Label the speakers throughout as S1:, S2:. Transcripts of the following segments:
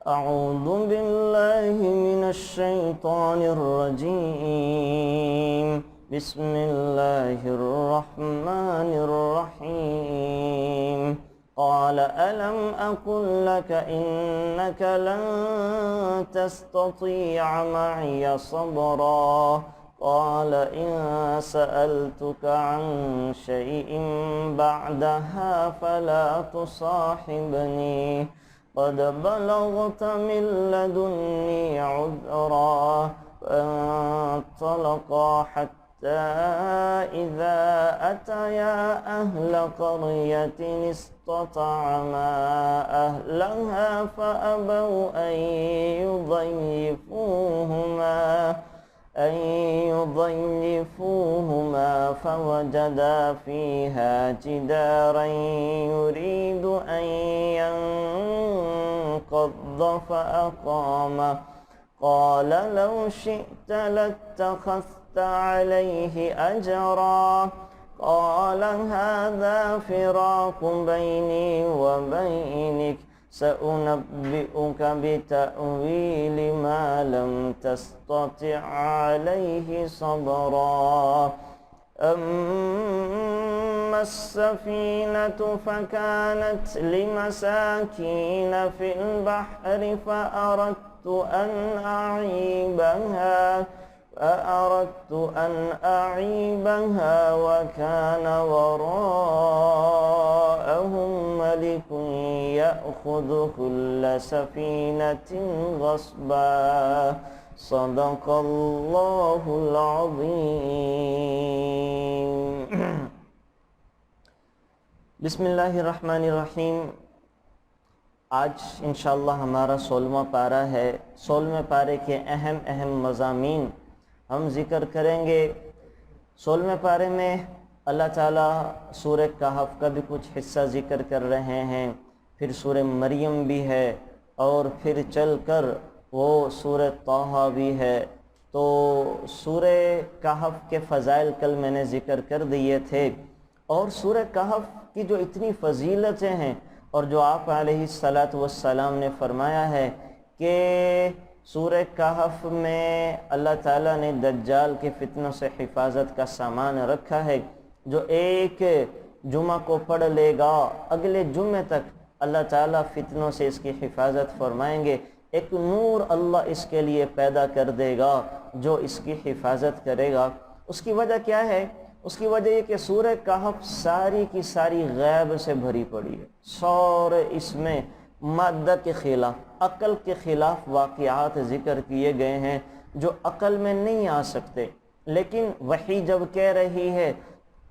S1: أعوذ بالله من الشيطان الرجيم. بسم الله الرحمن الرحيم. قال ألم أقل لك إنك لن تستطيع معي صبرا قال إن سألتك عن شيء بعدها فلا تصاحبني قد بلغت من لدني عذرا فانطلقا حتى إذا أتيا أهل قرية استطعما أهلها فأبوا أن يضيفوهما فوجدا فيها جدارا يريد أن ينقض فأقامه قال لو شئت لاتخذت عليه أجرا قال هذا فراق بيني وبينك سأنبئك بتأويل ما لم تستطع عليه صبرا أما السفينة فكانت لمساكين في البحر فأردت أن أعيبها وكان وراءهم ملك يأخذ كل سفينة غصبا صدق اللہ العظیم. بسم اللہ الرحمن الرحیم. آج انشاءاللہ ہمارا 16واں پارہ ہے. 16ویں پارے کے اہم مضامین ہم ذکر کریں گے. 16ویں پارے میں اللہ تعالیٰ سورہ کہف کا بھی کچھ حصہ ذکر کر رہے ہیں، پھر سورہ مریم بھی ہے، اور پھر چل کر وہ سورہ طٰہٰ بھی ہے. تو سورہ کہف کے فضائل کل میں نے ذکر کر دیے تھے، اور سورہ کہف کی جو اتنی فضیلتیں ہیں، اور جو آپ علیہ السلام نے فرمایا ہے کہ سورہ کہف میں اللہ تعالیٰ نے دجال کے فتنوں سے حفاظت کا سامان رکھا ہے. جو ایک جمعہ کو پڑھ لے گا، اگلے جمعے تک اللہ تعالیٰ فتنوں سے اس کی حفاظت فرمائیں گے. ایک نور اللہ اس کے لیے پیدا کر دے گا جو اس کی حفاظت کرے گا. اس کی وجہ کیا ہے؟ اس کی وجہ یہ کہ سورہ کہف ساری کی ساری غیب سے بھری پڑی ہے. سورے اس میں مادہ کے خلاف، عقل کے خلاف واقعات ذکر کیے گئے ہیں جو عقل میں نہیں آ سکتے. لیکن وحی جب کہہ رہی ہے،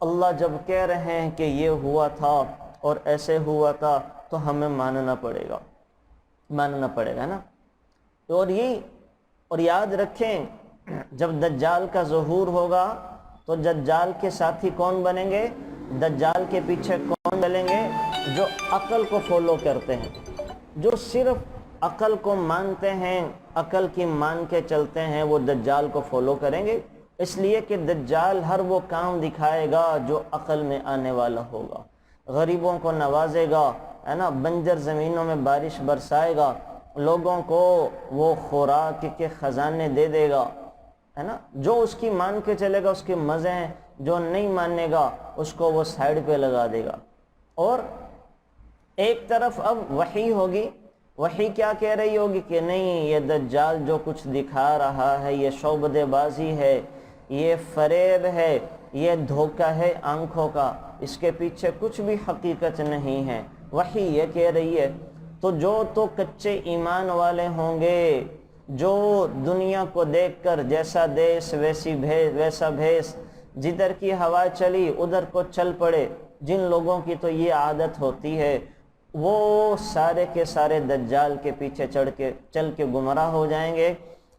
S1: اللہ جب کہہ رہے ہیں کہ یہ ہوا تھا اور ایسے ہوا تھا، تو ہمیں ماننا پڑے گا نا. اور یاد رکھیں، جب دجال کا ظہور ہوگا تو دجال کے ساتھی کون بنیں گے؟ دجال کے پیچھے کون چلیں گے؟ جو عقل کو فالو کرتے ہیں، جو صرف عقل کو مانتے ہیں، عقل کی مان کے چلتے ہیں، وہ دجال کو فالو کریں گے. اس لیے کہ دجال ہر وہ کام دکھائے گا جو عقل میں آنے والا ہوگا. غریبوں کو نوازے گا، ہے نا، بنجر زمینوں میں بارش برسائے گا، لوگوں کو وہ خوراک کے خزانے دے دے گا، ہے نا. جو اس کی مان کے چلے گا اس کے مزے ہیں، جو نہیں ماننے گا اس کو وہ سائیڈ پہ لگا دے گا. اور ایک طرف اب وحی ہوگی. وحی کیا کہہ رہی ہوگی کہ نہیں، یہ دجال جو کچھ دکھا رہا ہے یہ شعبدے بازی ہے، یہ فریب ہے، یہ دھوکہ ہے آنکھوں کا، اس کے پیچھے کچھ بھی حقیقت نہیں ہے. وحی یہ کہہ رہی ہے. تو جو تو کچے ایمان والے ہوں گے، جو دنیا کو دیکھ کر جیسا دیس ویسا بھیس، جدھر کی ہوا چلی ادھر کو چل پڑے، جن لوگوں کی تو یہ عادت ہوتی ہے، وہ سارے کے سارے دجال کے پیچھے چل کے گمراہ ہو جائیں گے.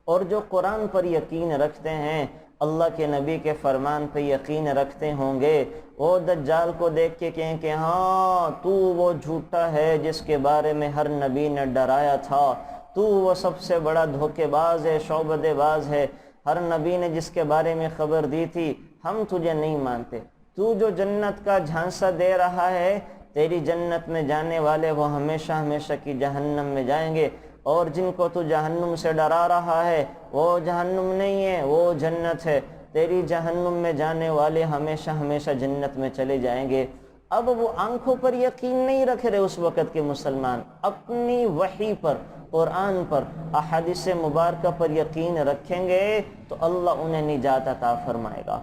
S1: اور جو قرآن پر یقین رکھتے ہیں، اللہ کے نبی کے فرمان پہ یقین رکھتے ہوں گے، وہ دجال کو دیکھ کے کہیں کہ ہاں تو وہ جھوٹا ہے جس کے بارے میں ہر نبی نے ڈرایا تھا، تو وہ سب سے بڑا دھوکے باز ہے، شعبدے باز ہے، ہر نبی نے جس کے بارے میں خبر دی تھی ہم تجھے نہیں مانتے. تو جو جنت کا جھانسا دے رہا ہے، تیری جنت میں جانے والے وہ ہمیشہ ہمیشہ کی جہنم میں جائیں گے. اور جن کو تو جہنم سے ڈرا رہا ہے وہ جہنم نہیں ہے، وہ جنت ہے، تیری جہنم میں جانے والے ہمیشہ ہمیشہ جنت میں چلے جائیں گے۔ اب وہ آنکھوں پر یقین نہیں رکھ رہے اس وقت کے مسلمان، اپنی وحی پر، قرآن پر، احادیث مبارکہ پر یقین رکھیں گے تو اللہ انہیں نجات عطا فرمائے گا۔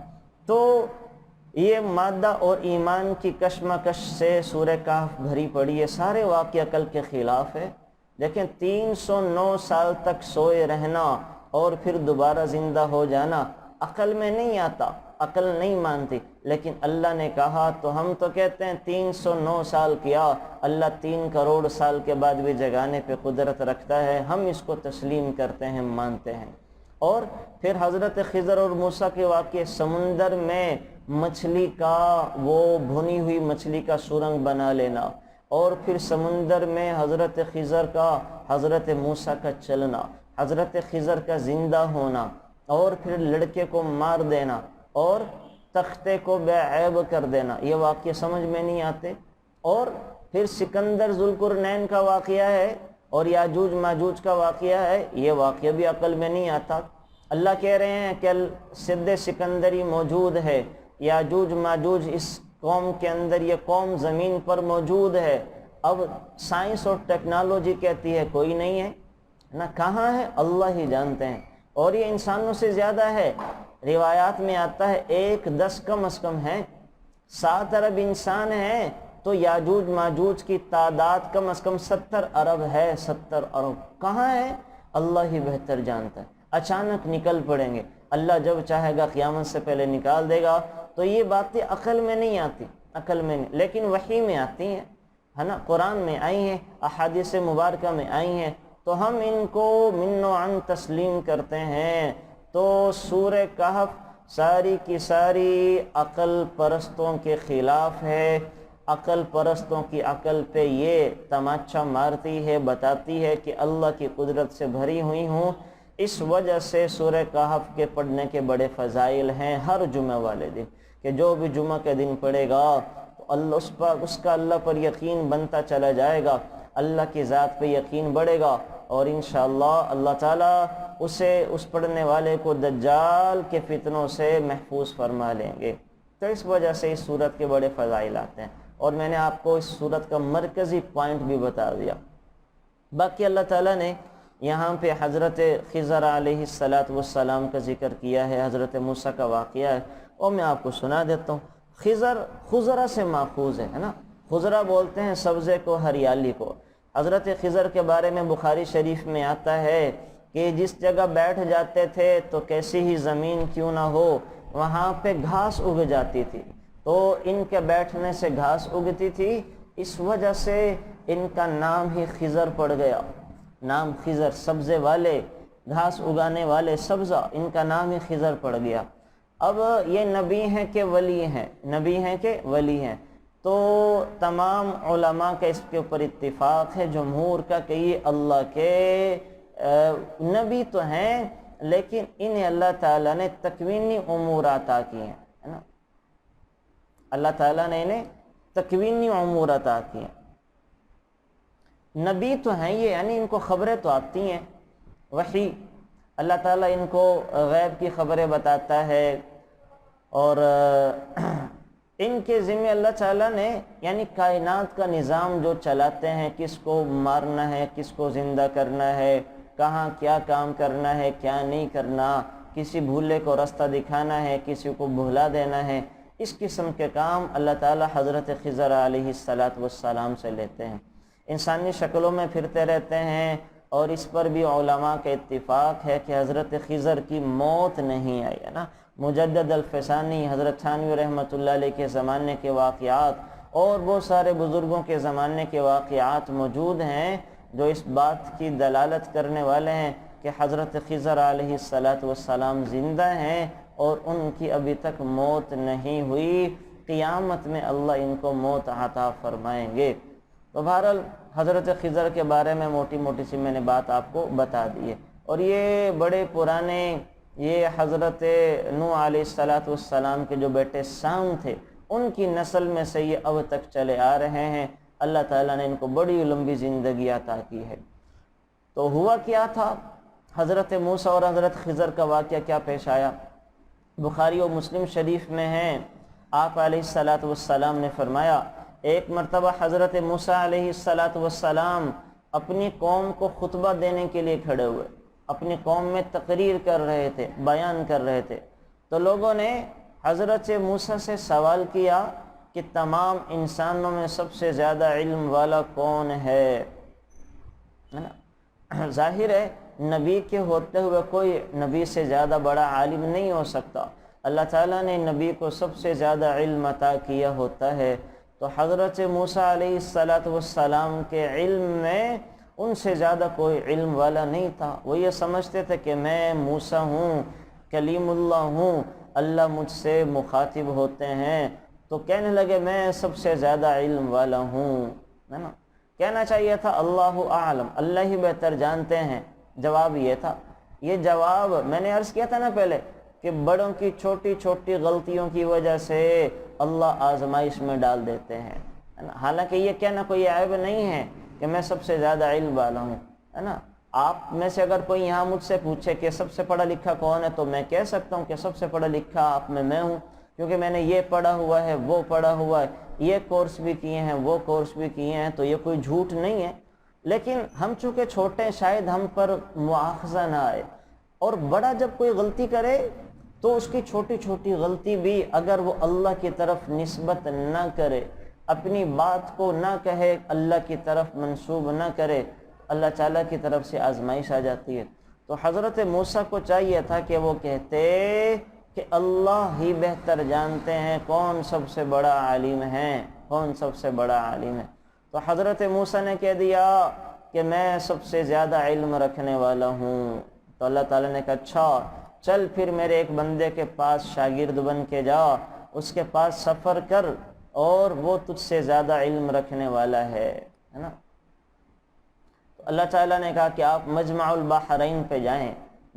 S1: تو یہ مادہ اور ایمان کی کشمکش سے سورہ کہف بھری پڑی ہے، سارے واقعہ عقل کے خلاف ہے۔ دیکھیں 309 سال تک سوئے رہنا اور پھر دوبارہ زندہ ہو جانا عقل میں نہیں آتا، عقل نہیں مانتی، لیکن اللہ نے کہا تو ہم تو کہتے ہیں 309 سال کیا، اللہ 3 کروڑ سال کے بعد بھی جگانے پہ قدرت رکھتا ہے، ہم اس کو تسلیم کرتے ہیں، مانتے ہیں۔ اور پھر حضرت خضر اور موسیٰ کے واقعے، سمندر میں مچھلی کا، وہ بھنی ہوئی مچھلی کا سرنگ بنا لینا، اور پھر سمندر میں حضرت خضر کا، حضرت موسیٰ کا چلنا، حضرت خضر کا زندہ ہونا، اور پھر لڑکے کو مار دینا اور تختے کو بے عیب کر دینا، یہ واقعہ سمجھ میں نہیں آتے۔ اور پھر سکندر ذوالقرنین کا واقعہ ہے اور یاجوج ماجوج کا واقعہ ہے، یہ واقعہ بھی عقل میں نہیں آتا۔ اللہ کہہ رہے ہیں کہ سد سکندری موجود ہے، یاجوج ماجوج اس قوم کے اندر، یہ قوم زمین پر موجود ہے۔ اب سائنس اور ٹیکنالوجی کہتی ہے کوئی نہیں ہے نہ، کہاں ہے اللہ ہی جانتے ہیں، اور یہ انسانوں سے زیادہ ہے۔ روایات میں آتا ہے 1-10 کم از کم ہے، 7 ارب انسان ہیں تو یاجوج ماجوج کی تعداد کم از کم 70 ارب ہے، 70 ارب کہاں ہے اللہ ہی بہتر جانتا ہے۔ اچانک نکل پڑیں گے، اللہ جب چاہے گا قیامت سے پہلے نکال دے گا۔ تو یہ باتیں عقل میں نہیں آتی، عقل میں نہیں، لیکن وحی میں آتی ہیں، ہے نا، قرآن میں آئی ہیں، احادیث مبارکہ میں آئی ہیں، تو ہم ان کو من و عن تسلیم کرتے ہیں۔ تو سورہ کہف ساری کی ساری عقل پرستوں کے خلاف ہے، عقل پرستوں کی عقل پہ یہ تماچا مارتی ہے، بتاتی ہے کہ اللہ کی قدرت سے بھری ہوئی ہوں۔ اس وجہ سے سورہ کہف کے پڑھنے کے بڑے فضائل ہیں ہر جمعہ والے دن، کہ جو بھی جمعہ کے دن پڑھے گا تو اللہ اس کا اللہ پر یقین بنتا چلا جائے گا، اللہ کی ذات پہ یقین بڑھے گا، اور انشاءاللہ اللہ تعالیٰ اسے، اس پڑھنے والے کو دجال کے فتنوں سے محفوظ فرما لیں گے۔ تو اس وجہ سے اس صورت کے بڑے فضائل آتے ہیں، اور میں نے آپ کو اس صورت کا مرکزی پوائنٹ بھی بتا دیا۔ باقی اللہ تعالیٰ نے یہاں پہ حضرت خضر علیہ السلام کا ذکر کیا ہے، حضرت موسیٰ کا واقعہ ہے، اور میں آپ کو سنا دیتا ہوں۔ خضر خضرہ سے ماخوذ ہے نا، خضرہ بولتے ہیں سبزے کو، ہریالی کو۔ حضرت خضر کے بارے میں بخاری شریف میں آتا ہے کہ جس جگہ بیٹھ جاتے تھے تو کیسی ہی زمین کیوں نہ ہو وہاں پہ گھاس اگ جاتی تھی، تو ان کے بیٹھنے سے گھاس اگتی تھی، اس وجہ سے ان کا نام ہی خضر پڑ گیا۔ نام خضر، سبزے والے، گھاس اگانے والے، سبزہ، ان کا نام ہی خضر پڑ گیا۔ اب یہ نبی ہیں کہ ولی ہیں؟ نبی ہیں کہ ولی ہیں؟ تو تمام علماء کا اس کے اوپر اتفاق ہے، جمہور کا، کہ یہ اللہ کے نبی تو ہیں، لیکن انہیں اللہ تعالیٰ نے تکوینی امور عطا کی ہیں، ہے نا، اللہ تعالیٰ نے انہیں تکوینی امور عطا کی ہیں۔ نبی تو ہیں یہ، یعنی ان کو خبریں تو آتی ہیں، وحی، اللہ تعالیٰ ان کو غیب کی خبریں بتاتا ہے، اور ان کے ذمہ اللہ تعالیٰ نے یعنی کائنات کا نظام جو چلاتے ہیں، کس کو مارنا ہے، کس کو زندہ کرنا ہے، کہاں کیا کام کرنا ہے، کیا نہیں کرنا، کسی بھولے کو راستہ دکھانا ہے، کسی کو بھلا دینا ہے، اس قسم کے کام اللہ تعالیٰ حضرت خضر علیہ السلام سے لیتے ہیں۔ انسانی شکلوں میں پھرتے رہتے ہیں، اور اس پر بھی علماء کا اتفاق ہے کہ حضرت خضر کی موت نہیں آئی، ہے نا۔ مجدد الفسانی، حضرت تھانوی رحمۃ اللہ علیہ کے زمانے کے واقعات اور بہت سارے بزرگوں کے زمانے کے واقعات موجود ہیں جو اس بات کی دلالت کرنے والے ہیں کہ حضرت خضر علیہ السلام زندہ ہیں اور ان کی ابھی تک موت نہیں ہوئی، قیامت میں اللہ ان کو موت عطا فرمائیں گے۔ تو بہرحال حضرت خضر کے بارے میں موٹی موٹی سی میں نے بات آپ کو بتا دی ہے، اور یہ بڑے پرانے، یہ حضرت نوح علیہ السلام کے جو بیٹے سام تھے ان کی نسل میں سے یہ اب تک چلے آ رہے ہیں۔ اللہ تعالیٰ نے ان کو بڑی لمبی زندگی عطا کی ہے۔ تو ہوا کیا تھا، حضرت موسیٰ اور حضرت خضر کا واقعہ کیا پیش آیا؟ بخاری و مسلم شریف میں ہیں، آپ علیہ السلام نے فرمایا ایک مرتبہ حضرت موسیٰ علیہ السلام اپنی قوم کو خطبہ دینے کے لیے کھڑے ہوئے، اپنی قوم میں تقریر کر رہے تھے، بیان کر رہے تھے، تو لوگوں نے حضرت موسیٰ سے سوال کیا کہ تمام انسانوں میں سب سے زیادہ علم والا کون ہے نا؟ ظاہر ہے نبی کے ہوتے ہوئے کوئی نبی سے زیادہ بڑا عالم نہیں ہو سکتا، اللہ تعالیٰ نے نبی کو سب سے زیادہ علم عطا کیا ہوتا ہے، تو حضرت موسیٰ علیہ السلام کے علم میں ان سے زیادہ کوئی علم والا نہیں تھا۔ وہ یہ سمجھتے تھے کہ میں موسیٰ ہوں، کلیم اللہ ہوں، اللہ مجھ سے مخاطب ہوتے ہیں، تو کہنے لگے میں سب سے زیادہ علم والا ہوں، ہے نا؟ کہنا چاہیے تھا اللہ اعلم، اللہ ہی بہتر جانتے ہیں، جواب یہ تھا۔ یہ جواب میں نے عرض کیا تھا نا پہلے کہ بڑوں کی چھوٹی چھوٹی غلطیوں کی وجہ سے اللہ آزمائش میں ڈال دیتے ہیں، ہے نا؟ حالانکہ یہ کہنا کوئی عیب نہیں ہے کہ میں سب سے زیادہ علم والا ہوں، ہے نا؟ آپ میں سے اگر کوئی یہاں مجھ سے پوچھے کہ سب سے پڑھا لکھا کون ہے، تو میں کہہ سکتا ہوں کہ سب سے پڑھا لکھا آپ میں ہوں، کیونکہ میں نے یہ پڑھا ہوا ہے، وہ پڑھا ہوا ہے، یہ کورس بھی کیے ہیں، وہ کورس بھی کیے ہیں، تو یہ کوئی جھوٹ نہیں ہے۔ لیکن ہم چونکہ چھوٹے ہیں، شاید ہم پر مواخذہ نہ آئے، اور بڑا جب کوئی غلطی کرے تو اس کی چھوٹی چھوٹی غلطی بھی اگر وہ اللہ کی طرف نسبت نہ کرے، اپنی بات کو نہ کہے، اللہ کی طرف منسوب نہ کرے، اللہ تعالیٰ کی طرف سے آزمائش آ جاتی ہے۔ تو حضرت موسیٰ کو چاہیے تھا کہ وہ کہتے کہ اللہ ہی بہتر جانتے ہیں کون سب سے بڑا عالم ہے، کون سب سے بڑا عالم ہے۔ تو حضرت موسیٰ نے کہہ دیا کہ میں سب سے زیادہ علم رکھنے والا ہوں۔ تو اللہ تعالیٰ نے کہا اچھا چل پھر میرے ایک بندے کے پاس شاگرد بن کے جا، اس کے پاس سفر کر، اور وہ تجھ سے زیادہ علم رکھنے والا ہے نا؟ تو اللہ تعالیٰ نے کہا کہ آپ مجمع البحرین پہ جائیں،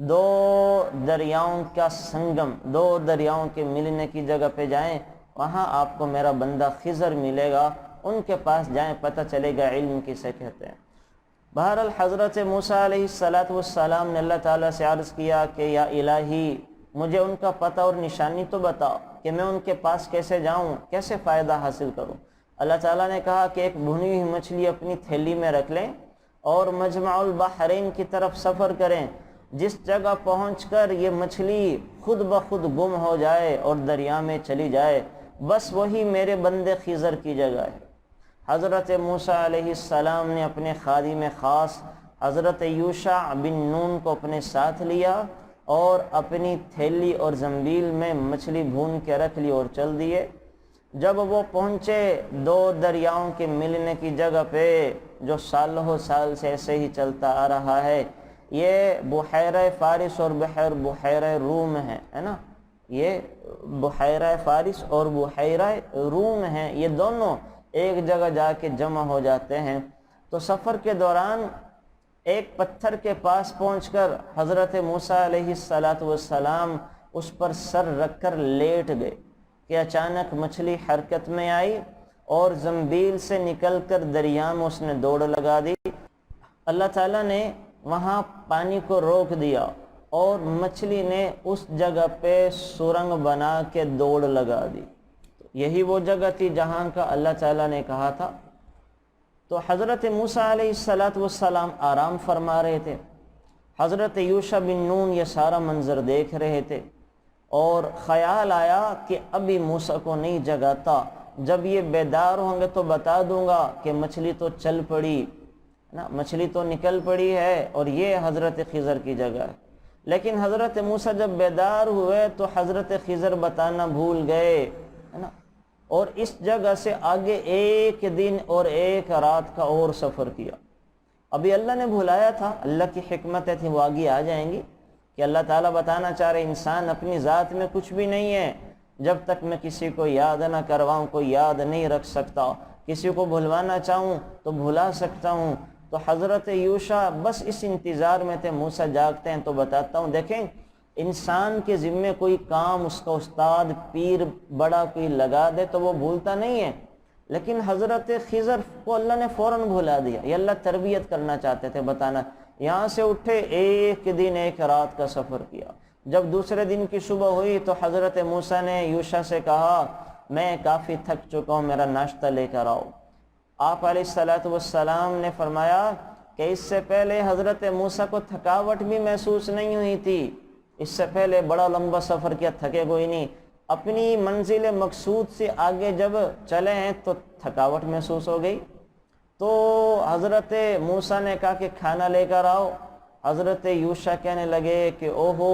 S1: دو دریاؤں کا سنگم، دو دریاؤں کے ملنے کی جگہ پہ جائیں، وہاں آپ کو میرا بندہ خضر ملے گا، ان کے پاس جائیں، پتہ چلے گا علم کسے کہتے ہیں۔ بہرحال حضرت موسیٰ علیہ السلام نے اللہ تعالیٰ سے عرض کیا کہ یا الہی مجھے ان کا پتہ اور نشانی تو بتا کہ میں ان کے پاس کیسے جاؤں، کیسے فائدہ حاصل کروں۔ اللہ تعالیٰ نے کہا کہ ایک بھنی ہوئی مچھلی اپنی تھیلی میں رکھ لیں اور مجمع البحرین کی طرف سفر کریں، جس جگہ پہنچ کر یہ مچھلی خود بخود گم ہو جائے اور دریا میں چلی جائے، بس وہی میرے بندے خضر کی جگہ ہے۔ حضرت موسیٰ علیہ السلام نے اپنے خادم خاص حضرت یوشع بن نون کو اپنے ساتھ لیا اور اپنی تھیلی اور زنبیل میں مچھلی بھون کے رکھ لی اور چل دیے۔ جب وہ پہنچے دو دریاؤں کے ملنے کی جگہ پہ، جو سالوں سال سے ایسے ہی چلتا آ رہا ہے، یہ بحیرہ فارس اور بحیرہ روم ہے نا؟ یہ بحیرہ فارس اور بحیرہ روم ہیں، یہ دونوں ایک جگہ جا کے جمع ہو جاتے ہیں۔ تو سفر کے دوران ایک پتھر کے پاس پہنچ کر حضرت موسیٰ علیہ السلام اس پر سر رکھ کر لیٹ گئے کہ اچانک مچھلی حرکت میں آئی اور زنبیل سے نکل کر دریا میں اس نے دوڑ لگا دی۔ اللہ تعالیٰ نے وہاں پانی کو روک دیا اور مچھلی نے اس جگہ پہ سرنگ بنا کے دوڑ لگا دی۔ یہی وہ جگہ تھی جہاں کا اللہ تعالیٰ نے کہا تھا۔ تو حضرت موسیٰ علیہ السلام آرام فرما رہے تھے، حضرت یوشع بن نون یہ سارا منظر دیکھ رہے تھے، اور خیال آیا کہ ابھی موسیٰ کو نہیں جگاتا، جب یہ بیدار ہوں گے تو بتا دوں گا کہ مچھلی تو چل پڑی نا، مچھلی تو نکل پڑی ہے اور یہ حضرت خضر کی جگہ ہے۔ لیکن حضرت موسیٰ جب بیدار ہوئے تو حضرت خضر بتانا بھول گئے، ہے نا؟ اور اس جگہ سے آگے ایک دن اور ایک رات کا اور سفر کیا۔ ابھی اللہ نے بھلایا تھا، اللہ کی حکمتیں تھی وہ آگے آ جائیں گی، کہ اللہ تعالیٰ بتانا چاہ رہے انسان اپنی ذات میں کچھ بھی نہیں ہے، جب تک میں کسی کو یاد نہ کرواؤں کوئی یاد نہیں رکھ سکتا، کسی کو بھلوانا چاہوں تو بھلا سکتا ہوں۔ تو حضرت یوشع بس اس انتظار میں تھے موسیٰ جاگتے ہیں تو بتاتا ہوں۔ دیکھیں انسان کے ذمے کوئی کام اس کا استاد پیر بڑا کوئی لگا دے تو وہ بھولتا نہیں ہے، لیکن حضرت خضر کو اللہ نے فوراً بھلا دیا۔ یہ اللہ تربیت کرنا چاہتے تھے، بتانا یہاں سے اٹھے، ایک دن ایک رات کا سفر کیا۔ جب دوسرے دن کی صبح ہوئی تو حضرت موسیٰ نے یوشع سے کہا میں کافی تھک چکا ہوں، میرا ناشتہ لے کر آؤ۔ آپ علیہ السلام نے فرمایا کہ اس سے پہلے حضرت موسیٰ کو تھکاوٹ بھی محسوس نہیں ہوئی تھی، اس سے پہلے بڑا لمبا سفر کیا، تھکے کوئی نہیں۔ اپنی منزل مقصود سے آگے جب چلے ہیں تو تھکاوٹ محسوس ہو گئی۔ تو حضرت موسیٰ نے کہا کہ کھانا لے کر آؤ۔ حضرت یوشع کہنے لگے کہ اوہو،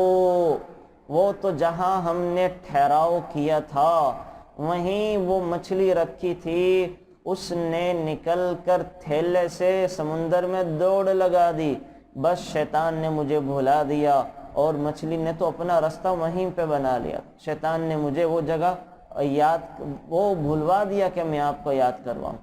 S1: وہ تو جہاں ہم نے ٹھہراؤ کیا تھا وہیں وہ مچھلی رکھی تھی، اس نے نکل کر تھیلے سے سمندر میں دوڑ لگا دی، بس شیطان نے مجھے بھلا دیا، اور مچھلی نے تو اپنا راستہ وہیں پہ بنا لیا۔ شیطان نے مجھے وہ جگہ وہ بھلوا دیا کہ میں آپ کو یاد کرواؤں۔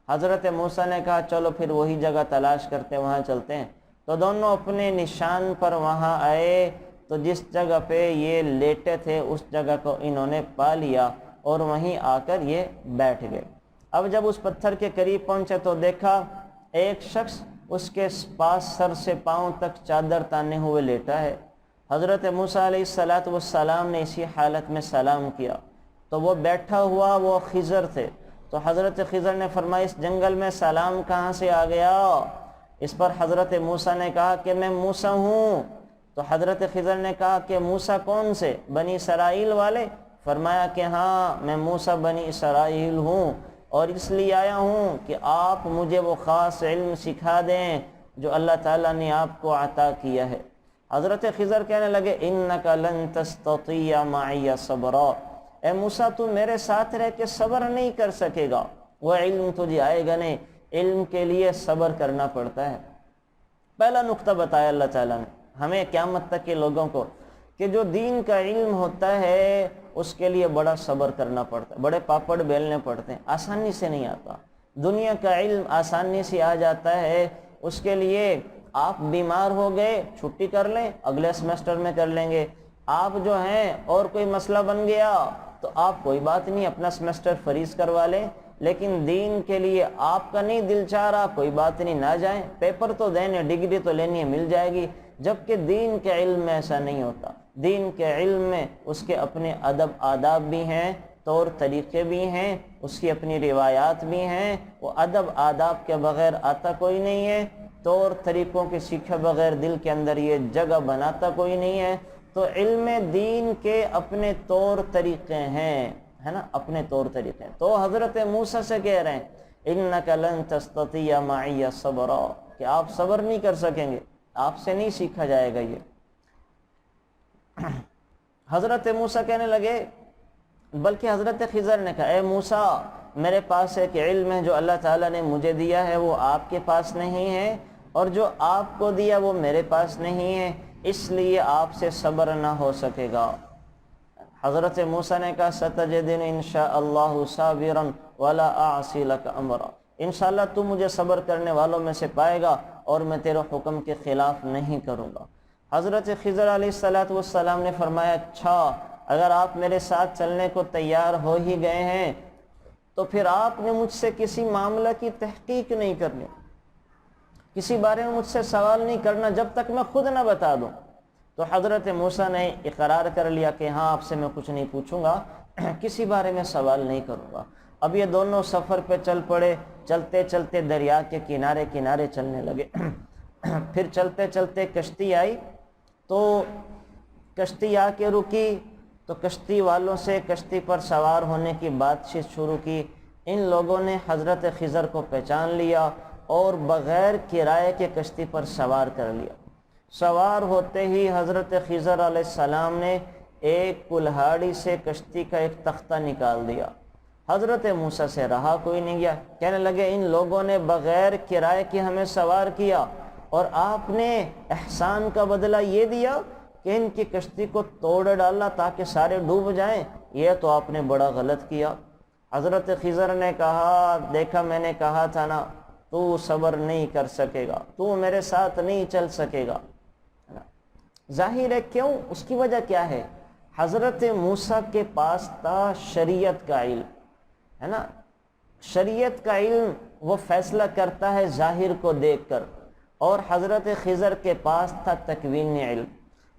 S1: حضرت موسیٰ نے کہا چلو پھر وہی جگہ تلاش کرتے، وہاں چلتے ہیں۔ تو دونوں اپنے نشان پر وہاں آئے، تو جس جگہ پہ یہ لیٹے تھے اس جگہ کو انہوں نے پا لیا اور وہیں آ کر یہ بیٹھ گئے۔ اب جب اس پتھر کے قریب پہنچے تو دیکھا ایک شخص اس کے پاس سر سے پاؤں تک چادر تانے ہوئے لیٹا ہے۔ حضرت موسیٰ علیہ السلام نے اسی حالت میں سلام کیا تو وہ بیٹھا ہوا وہ خضر تھے۔ تو حضرت خضر نے فرمایا اس جنگل میں سلام کہاں سے آ گیا؟ اس پر حضرت موسیٰ نے کہا کہ میں موسیٰ ہوں۔ تو حضرت خضر نے کہا کہ موسیٰ کون سے؟ بنی اسرائیل والے؟ فرمایا کہ ہاں میں موسیٰ بنی اسرائیل ہوں، اور اس لیے آیا ہوں کہ آپ مجھے وہ خاص علم سکھا دیں جو اللہ تعالیٰ نے آپ کو عطا کیا ہے۔ حضرت خضر کہنے لگے انک لن تستطیع معی صبرا، اے موسیٰ تو میرے ساتھ رہ کے صبر نہیں کر سکے گا، وہ علم تجھے آئے گا نہیں، علم کے لیے صبر کرنا پڑتا ہے۔ پہلا نقطہ بتایا اللہ تعالیٰ نے ہمیں قیامت تک کے لوگوں کو کہ جو دین کا علم ہوتا ہے اس کے لیے بڑا صبر کرنا پڑتا ہے، بڑے پاپڑ بیلنے پڑتے ہیں، آسانی سے نہیں آتا۔ دنیا کا علم آسانی سے آ جاتا ہے، اس کے لیے آپ بیمار ہو گئے چھٹی کر لیں، اگلے سمیسٹر میں کر لیں گے۔ آپ جو ہیں اور کوئی مسئلہ بن گیا تو آپ کوئی بات نہیں اپنا سمیسٹر فریز کروا لیں، لیکن دین کے لیے آپ کا نہیں دل چاہ رہا کوئی بات نہیں، نہ جائیں، پیپر تو دینے، ڈگری تو لینی ہے، مل جائے گی۔ جبکہ دین کے علم میں ایسا نہیں ہوتا۔ دین کے علم میں اس کے اپنے ادب آداب بھی ہیں، طور طریقے بھی ہیں، اس کی اپنی روایات بھی ہیں، وہ ادب آداب کے بغیر آتا کوئی نہیں ہے، طور طریقوں کے سیکھے بغیر دل کے اندر یہ جگہ بناتا کوئی نہیں ہے۔ تو علم دین کے اپنے طور طریقے ہیں، ہے نا، اپنے طور طریقے ہیں۔ تو حضرت موسیٰ سے کہہ رہے ہیں انک لن تستطیع معی صبرا، کہ آپ صبر نہیں کر سکیں گے، آپ سے نہیں سیکھا جائے گا یہ۔ حضرت موسیٰ کہنے لگے، بلکہ حضرت خضر نے کہا اے موسیٰ میرے پاس ایک علم ہے جو اللہ تعالیٰ نے مجھے دیا ہے، وہ آپ کے پاس نہیں ہے، اور جو آپ کو دیا وہ میرے پاس نہیں ہے، اس لیے آپ سے صبر نہ ہو سکے گا۔ حضرت موسیٰ نے کہا ستجدنی انشاءاللہ صابرا ولا اعصی لک امرا، انشاءاللہ تو مجھے صبر کرنے والوں میں سے پائے گا اور میں تیرے حکم کے خلاف نہیں کروں گا۔ حضرت خضر علیہ السلام نے فرمایا اچھا اگر آپ میرے ساتھ چلنے کو تیار ہو ہی گئے ہیں تو پھر آپ نے مجھ سے کسی معاملہ کی تحقیق نہیں کرنی، کسی بارے میں مجھ سے سوال نہیں کرنا جب تک میں خود نہ بتا دوں۔ تو حضرت موسیٰ نے اقرار کر لیا کہ ہاں آپ سے میں کچھ نہیں پوچھوں گا، کسی بارے میں سوال نہیں کروں گا۔ اب یہ دونوں سفر پہ چل پڑے، چلتے چلتے دریا کے کنارے کنارے چلنے لگے۔ پھر چلتے چلتے کشتی آئی، تو کشتی آ کے رکی تو کشتی والوں سے کشتی پر سوار ہونے کی بات چیت شروع کی۔ ان لوگوں نے حضرت خضر کو پہچان لیا اور بغیر کرائے کے کشتی پر سوار کر لیا۔ سوار ہوتے ہی حضرت خضر علیہ السلام نے ایک کلہاڑی سے کشتی کا ایک تختہ نکال دیا۔ حضرت موسیٰ سے رہا کوئی نہیں گیا، کہنے لگے ان لوگوں نے بغیر کرائے کے ہمیں سوار کیا اور آپ نے احسان کا بدلہ یہ دیا کہ ان کی کشتی کو توڑ ڈالا تاکہ سارے ڈوب جائیں، یہ تو آپ نے بڑا غلط کیا۔ حضرت خضر نے کہا دیکھا میں نے کہا تھا نا تو صبر نہیں کر سکے گا، تو میرے ساتھ نہیں چل سکے گا۔ ظاہر ہے کیوں، اس کی وجہ کیا ہے؟ حضرت موسیٰ کے پاس تھا شریعت کا علم، ہے نا، شریعت کا علم وہ فیصلہ کرتا ہے ظاہر کو دیکھ کر، اور حضرت خضر کے پاس تھا تکوینی علم.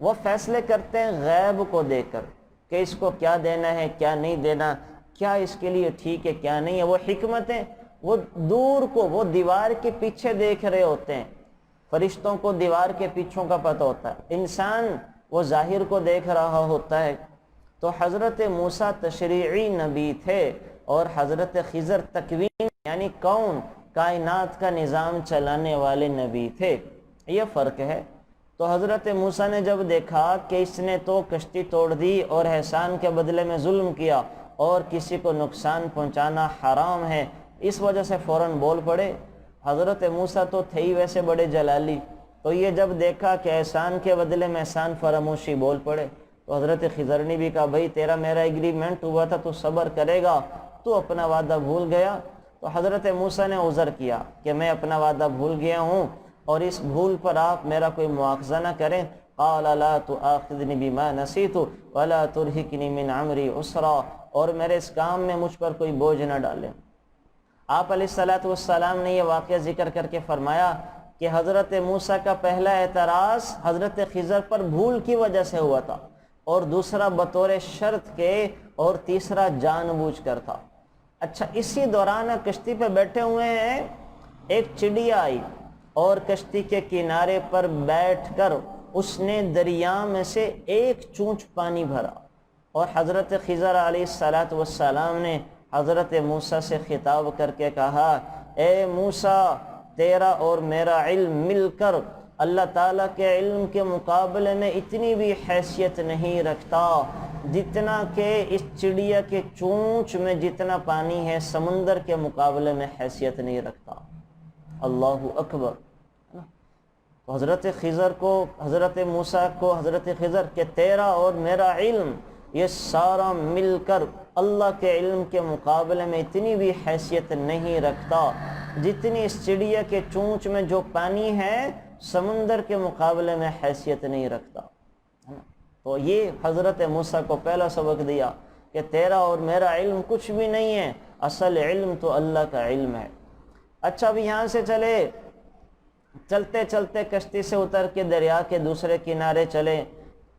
S1: وہ فیصلے کرتے ہیں غیب کو دیکھ کر کہ اس کو کیا دینا ہے کیا نہیں دینا, کیا اس کے لیے ٹھیک ہے کیا نہیں ہے. وہ حکمتیں وہ دور کو, وہ دیوار کے پیچھے دیکھ رہے ہوتے ہیں. فرشتوں کو دیوار کے پیچھوں کا پتہ ہوتا ہے, انسان وہ ظاہر کو دیکھ رہا ہوتا ہے. تو حضرت موسیٰ تشریعی نبی تھے اور حضرت خضر تکوین یعنی کون کائنات کا نظام چلانے والے نبی تھے. یہ فرق ہے. تو حضرت موسیٰ نے جب دیکھا کہ اس نے تو کشتی توڑ دی اور احسان کے بدلے میں ظلم کیا اور کسی کو نقصان پہنچانا حرام ہے, اس وجہ سے فوراً بول پڑے. حضرت موسیٰ تو تھے ہی ویسے بڑے جلالی, تو یہ جب دیکھا کہ احسان کے بدلے میں احسان فراموشی بول پڑے, تو حضرت خضر نے بھی کہا بھائی تیرا میرا ایگریمنٹ ہوا تھا, تو صبر کرے گا, تو اپنا وعدہ بھول گیا. تو حضرت موسیٰ نے عذر کیا کہ میں اپنا وعدہ بھول گیا ہوں اور اس بھول پر آپ میرا کوئی مواخذہ نہ کریں. قال لا تؤاخذنی بما نسیت ولا ترہقنی من امری عسرا, اور میرے اس کام میں مجھ پر کوئی بوجھ نہ ڈالیں. آپ علیہ السلام نے یہ واقعہ ذکر کر کے فرمایا کہ حضرت موسیٰ کا پہلا اعتراض حضرت خضر پر بھول کی وجہ سے ہوا تھا, اور دوسرا بطور شرط کے, اور تیسرا جان بوجھ کر تھا. اچھا, اسی دوران کشتی پہ بیٹھے ہوئے ہیں, ایک چڑیا آئی اور کشتی کے کنارے پر بیٹھ کر اس نے دریا میں سے ایک چونچ پانی بھرا, اور حضرت خضر علیہ السلام نے حضرت موسیٰ سے خطاب کر کے کہا اے موسیٰ, تیرا اور میرا علم مل کر اللہ تعالیٰ کے علم کے مقابلے میں اتنی بھی حیثیت نہیں رکھتا جتنا کہ اس چڑیا کے چونچ میں جتنا پانی ہے سمندر کے مقابلے میں حیثیت نہیں رکھتا. اللہ اکبر. تو حضرت خضر کو, حضرت موسیٰ کو حضرت خضر کہ تیرا اور میرا علم یہ سارا مل کر اللہ کے علم کے مقابلے میں اتنی بھی حیثیت نہیں رکھتا جتنی اس چڑیا کے چونچ میں جو پانی ہے سمندر کے مقابلے میں حیثیت نہیں رکھتا. تو یہ حضرت موسیٰ کو پہلا سبق دیا کہ تیرا اور میرا علم کچھ بھی نہیں ہے, اصل علم تو اللہ کا علم ہے. اچھا, اب یہاں سے چلتے چلتے کشتی سے اتر کے دریا کے دوسرے کنارے چلے.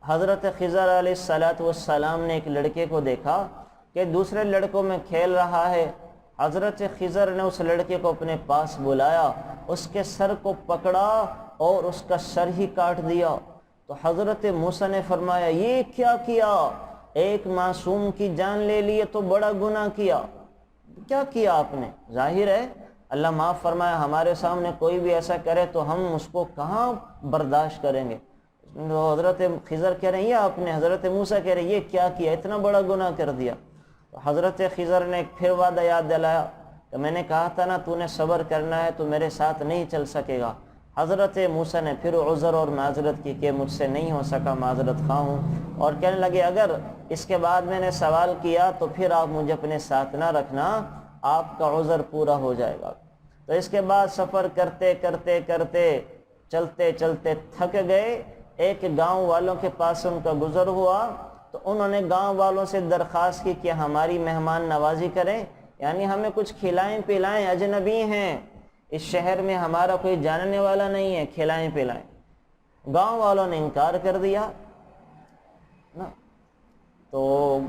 S1: حضرت خضر علیہ السلام نے ایک لڑکے کو دیکھا کہ دوسرے لڑکوں میں کھیل رہا ہے. حضرت خضر نے اس لڑکے کو اپنے پاس بلایا, اس کے سر کو پکڑا اور اس کا سر ہی کاٹ دیا. تو حضرت موسیٰ نے فرمایا یہ کیا کیا, ایک معصوم کی جان لے لیے تو بڑا گناہ کیا. کیا کیا آپ نے؟ ظاہر ہے اللہ معاف فرمایا, ہمارے سامنے کوئی بھی ایسا کرے تو ہم اس کو کہاں برداشت کریں گے. تو حضرت خضر کہہ رہے ہیں یہ آپ نے, حضرت موسیٰ کہہ رہے ہیں یہ کیا کیا, اتنا بڑا گناہ کر دیا. تو حضرت خضر نے پھر وعدہ یاد دلایا کہ میں نے کہا تھا نا تو نے صبر کرنا ہے, تو میرے ساتھ نہیں چل سکے گا. حضرت موسیٰ نے پھر عذر اور معذرت کی کہ مجھ سے نہیں ہو سکا, معذرت خواہ ہوں. اور کہنے لگے اگر اس کے بعد میں نے سوال کیا تو پھر آپ مجھے اپنے ساتھ نہ رکھنا, آپ کا عذر پورا ہو جائے گا. تو اس کے بعد سفر کرتے کرتے کرتے چلتے چلتے تھک گئے. ایک گاؤں والوں کے پاس ان کا گزر ہوا, تو انہوں نے گاؤں والوں سے درخواست کی کہ ہماری مہمان نوازی کریں, یعنی ہمیں کچھ کھلائیں پلائیں, اجنبی ہیں, اس شہر میں ہمارا کوئی جاننے والا نہیں ہے, کھلائیں پلائیں. گاؤں والوں نے انکار کر دیا نا, تو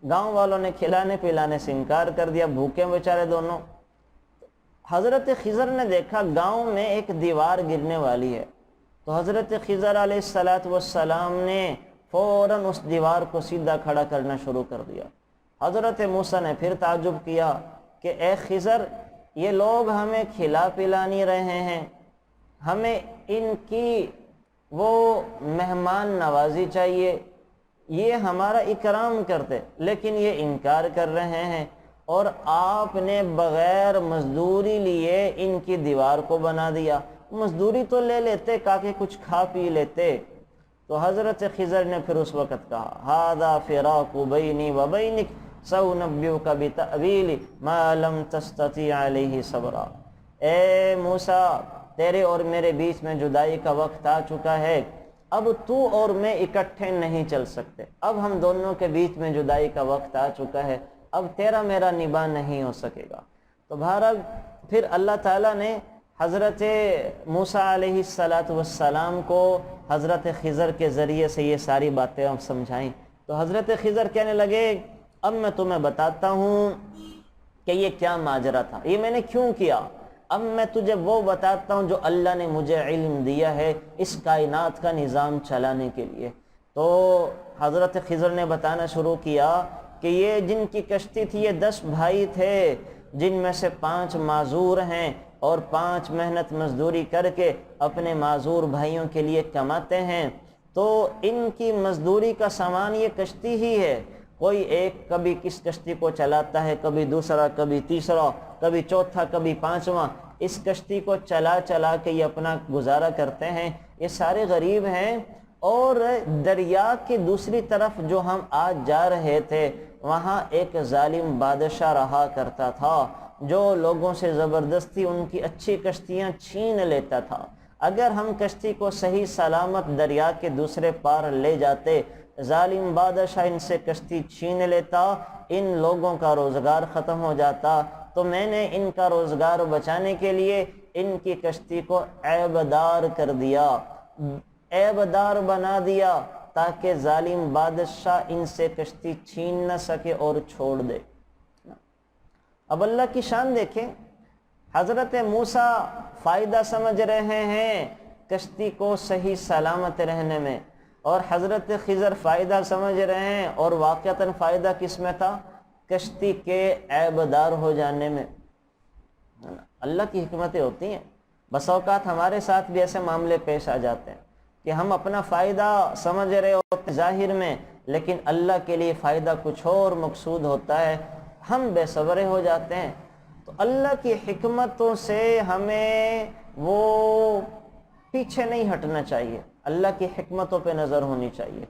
S1: گاؤں والوں نے کھلانے پلانے سے انکار کر دیا, بھوکے بیچارے دونوں. حضرت خضر نے دیکھا گاؤں میں ایک دیوار گرنے والی ہے, تو حضرت خضر علیہ السلام نے فوراً اس دیوار کو سیدھا کھڑا کرنا شروع کر دیا. حضرت موسیٰ نے پھر تعجب کیا کہ اے خضر, یہ لوگ ہمیں کھلا پلا نہیں رہے ہیں, ہمیں ان کی وہ مہمان نوازی چاہیے, یہ ہمارا اکرام کرتے, لیکن یہ انکار کر رہے ہیں, اور آپ نے بغیر مزدوری لیے ان کی دیوار کو بنا دیا. مزدوری تو لے لیتے, تاکہ کچھ کھا پی لیتے. تو حضرت خضر نے پھر اس وقت کہا ھذا فراق بینی و بینک سأنبئک بتأویل ما لم تستطیع علیہ صبرا. اے موسیٰ, تیرے اور میرے بیچ میں جدائی کا وقت آ چکا ہے, اب تو اور میں اکٹھے نہیں چل سکتے, اب ہم دونوں کے بیچ میں جدائی کا وقت آ چکا ہے, اب تیرا میرا نباہ نہیں ہو سکے گا. تو بہرحال پھر اللہ تعالیٰ نے حضرت موسیٰ علیہ السلام کو حضرت خضر کے ذریعے سے یہ ساری باتیں ہم سمجھائیں تو حضرت خضر کہنے لگے اب میں تمہیں بتاتا ہوں کہ یہ کیا ماجرا تھا، یہ میں نے کیوں کیا، اب میں تجھے وہ بتاتا ہوں جو اللہ نے مجھے علم دیا ہے اس کائنات کا نظام چلانے کے لیے۔ تو حضرت خضر نے بتانا شروع کیا کہ یہ جن کی کشتی تھی یہ 10 بھائی تھے، جن میں سے 5 معذور ہیں اور 5 محنت مزدوری کر کے اپنے معذور بھائیوں کے لیے کماتے ہیں، تو ان کی مزدوری کا سامان یہ کشتی ہی ہے۔ کوئی ایک کبھی کس کشتی کو چلاتا ہے، کبھی دوسرا، کبھی تیسرا، کبھی چوتھا، کبھی 5واں، اس کشتی کو چلا چلا کے یہ اپنا گزارا کرتے ہیں۔ یہ سارے غریب ہیں، اور دریا کی دوسری طرف جو ہم آج جا رہے تھے وہاں ایک ظالم بادشاہ رہا کرتا تھا جو لوگوں سے زبردستی ان کی اچھی کشتیاں چھین لیتا تھا۔ اگر ہم کشتی کو صحیح سلامت دریا کے دوسرے پار لے جاتے، ظالم بادشاہ ان سے کشتی چھین لیتا، ان لوگوں کا روزگار ختم ہو جاتا، تو میں نے ان کا روزگار بچانے کے لیے ان کی کشتی کو عیبدار کر دیا، عیبدار بنا دیا، تاکہ ظالم بادشاہ ان سے کشتی چھین نہ سکے اور چھوڑ دے۔ اب اللہ کی شان دیکھیں، حضرت موسیٰ فائدہ سمجھ رہے ہیں کشتی کو صحیح سلامت رہنے میں، اور حضرت خضر فائدہ سمجھ رہے ہیں، اور واقعتاً فائدہ کس میں تھا؟ کشتی کے عیبدار ہو جانے میں۔ اللہ کی حکمتیں ہوتی ہیں، بس اوقات ہمارے ساتھ بھی ایسے معاملے پیش آ جاتے ہیں کہ ہم اپنا فائدہ سمجھ رہے ہوتے ہیں ظاہر میں، لیکن اللہ کے لیے فائدہ کچھ اور مقصود ہوتا ہے، ہم بے صبرے ہو جاتے ہیں۔ تو اللہ کی حکمتوں سے ہمیں وہ پیچھے نہیں ہٹنا چاہیے، اللہ کی حکمتوں پہ نظر ہونی چاہیے۔